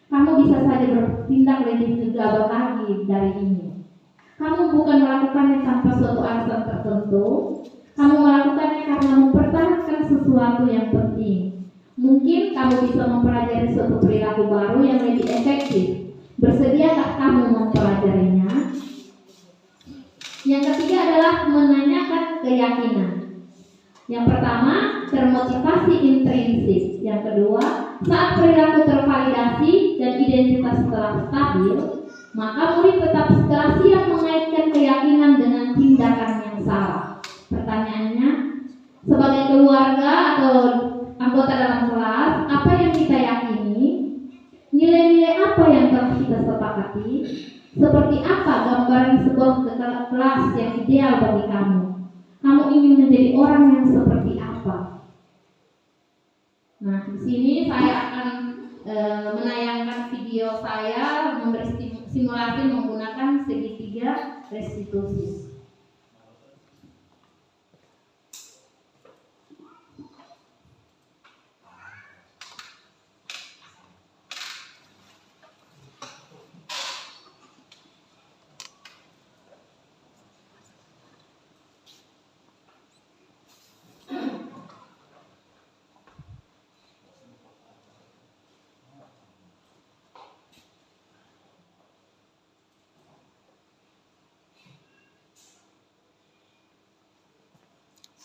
kamu bisa saja bertindak lebih gegabah lagi dari ini. Kamu bukan melakukannya tanpa suatu alasan tertentu. Kamu melakukannya karena mempertahankan sesuatu yang penting. Mungkin kamu bisa mempelajari suatu perilaku baru yang lebih efektif. Bersediakah kamu mempelajarinya? Yang ketiga adalah menanyakan keyakinan. Yang pertama, termotivasi intrinsik. Yang kedua, saat perilaku tervalidasi dan identitas telah stabil, maka murid tetap setelah siap mengaitkan keyakinan dengan tindakan yang salah. Pertanyaannya, sebagai keluarga atau anggota dalam kelas, apa yang kita yakini? Nilai-nilai apa yang telah kita sepakati? Seperti apa gambaran sebuah kelas yang ideal bagi kamu? Kamu ingin menjadi orang yang seperti apa? Nah, di sini saya akan menayangkan video saya memberi simulasi menggunakan segitiga restitusi.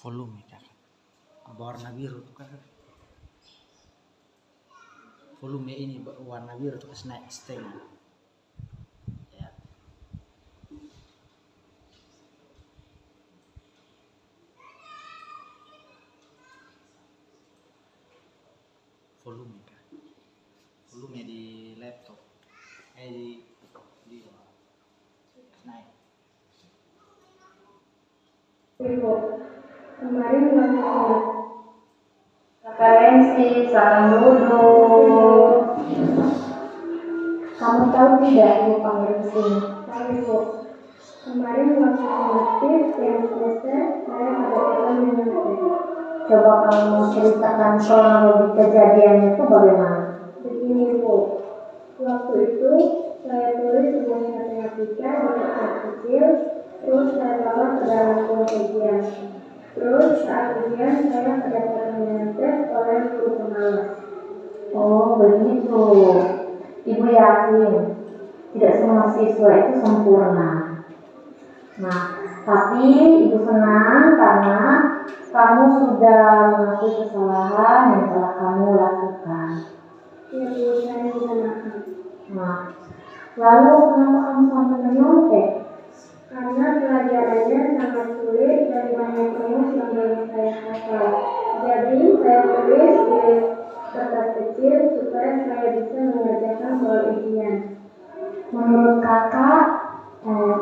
Volume kan. Warna biru tuh kan. Volume ini warna biru tuh naik setengah. Ya. Volume kan. Volume di laptop. Di naik. Ibu, kemarin waktu referensi salam duduk. Kamu tahu tidak Ibu panggil ke sini? Tahu Ibu. Kemarin waktu ngetik yang selesai saya ada teman yang ngetik. Coba kamu ceritakan kronologi kejadiannya itu bagaimana? Begini Ibu, waktu itu saya tulis sebuah matematika di kertas kecil. Terus saya bawa ke dalam ruang ujian. Terus saat ujian saya kedapatan dinyontek oleh guru pemalas. Oh begitu. Ibu yakin tidak semua siswa itu sempurna. Nah, tapi ibu senang karena kamu sudah mengakui kesalahan yang telah kamu lakukan. Ya Bu, saya minta maaf. Nah, lalu kenapa kamu sampai menyontek? Karena pelajarannya sangat sulit dan banyak rumus yang belum saya hafal. Jadi saya tulis di kertas kecil supaya saya bisa mengerjakan soal ujian. Menurut kakak,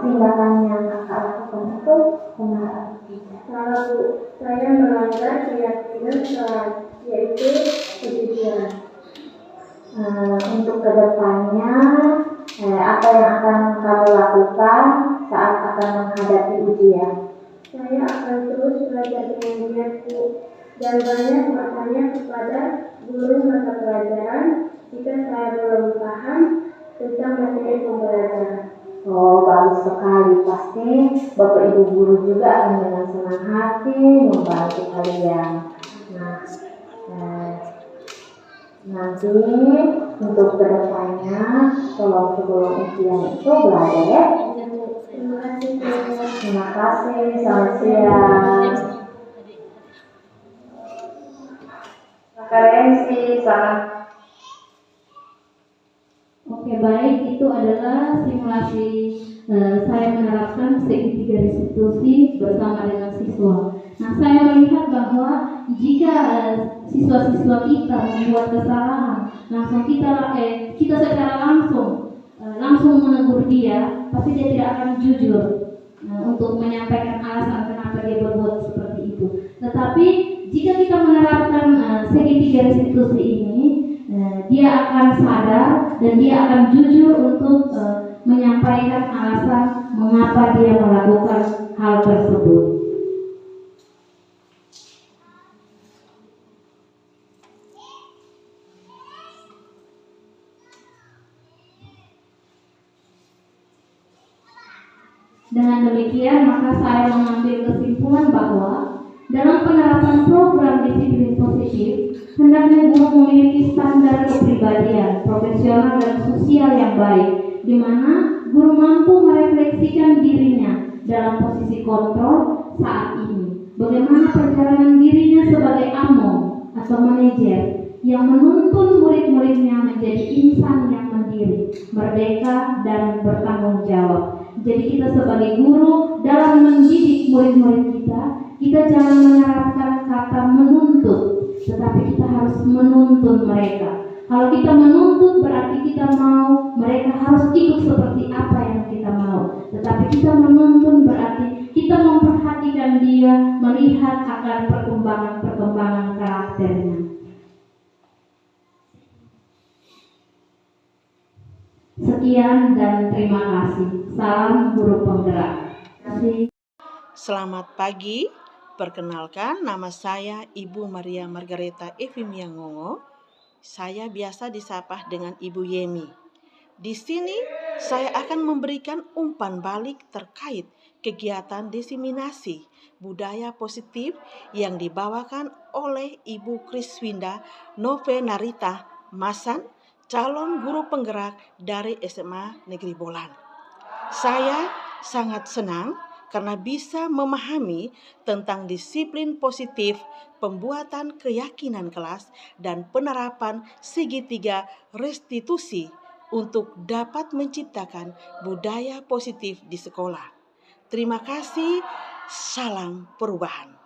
tindakan yang kakak lakukan itu benar atau tidak? Salah Bu, saya melanggar keyakinan saya, yaitu kejujuran. Untuk kedepannya, apa yang akan kamu lakukan saat akan menghadapi ujian? Saya akan terus belajar dengan giat Bu, dan banyak bertanya kepada guru mata pelajaran jika saya belum paham tentang materi pembelajaran. Oh, bagus sekali. Pasti Bapak Ibu guru juga akan dengan senang hati membantu kalian. Nah, nanti untuk kedepannya, tolong sebelum ujian itu belajar ya. Terima kasih Bu. Terima kasih. Selamat siang. Referensi, selamat. Oke, baik, itu adalah simulasi saya menerapkan segitiga restitusi bersama dengan siswa. Nah, saya melihat bahwa jika siswa-siswa kita membuat kesalahan, langsung kita secara langsung menegur dia, pasti dia tidak akan jujur untuk menyampaikan alasan kenapa dia berbuat seperti itu. Tetapi jika kita menerapkan segitiga restitusi ini, dia akan sadar dan dia akan jujur untuk menyampaikan alasan mengapa dia melakukan hal tersebut. Dengan demikian, maka saya mengambil kesimpulan bahwa dalam penerapan program disiplin positif, hendaknya guru memiliki standar kepribadian, profesional dan sosial yang baik, di mana guru mampu merefleksikan dirinya dalam posisi kontrol saat ini. Bagaimana perjalanan dirinya sebagai among atau manajer yang menuntun murid-muridnya menjadi insan yang mandiri, merdeka dan bertanggung jawab. Jadi kita sebagai guru dalam mendidik murid-murid kita jangan menerapkan kata menuntut, tetapi kita harus menuntun mereka. Kalau kita menuntut berarti kita mau mereka harus ikut seperti apa yang kita mau. Tetapi kita menuntun berarti kita memperhatikan dia, melihat akan perkembangan karakternya. Sekian dan terima kasih. Salam guru penggerak. Terima kasih. Selamat pagi, perkenalkan nama saya Ibu Maria Margareta Efimia Ngongo. Saya biasa disapa dengan Ibu Yemi. Di sini saya akan memberikan umpan balik terkait kegiatan diseminasi budaya positif yang dibawakan oleh Ibu Kriswinda Novenarita Masan, calon guru penggerak dari SMA Negeri Bolan. Saya sangat senang karena bisa memahami tentang disiplin positif, pembuatan keyakinan kelas, dan penerapan segitiga restitusi untuk dapat menciptakan budaya positif di sekolah. Terima kasih, salam perubahan.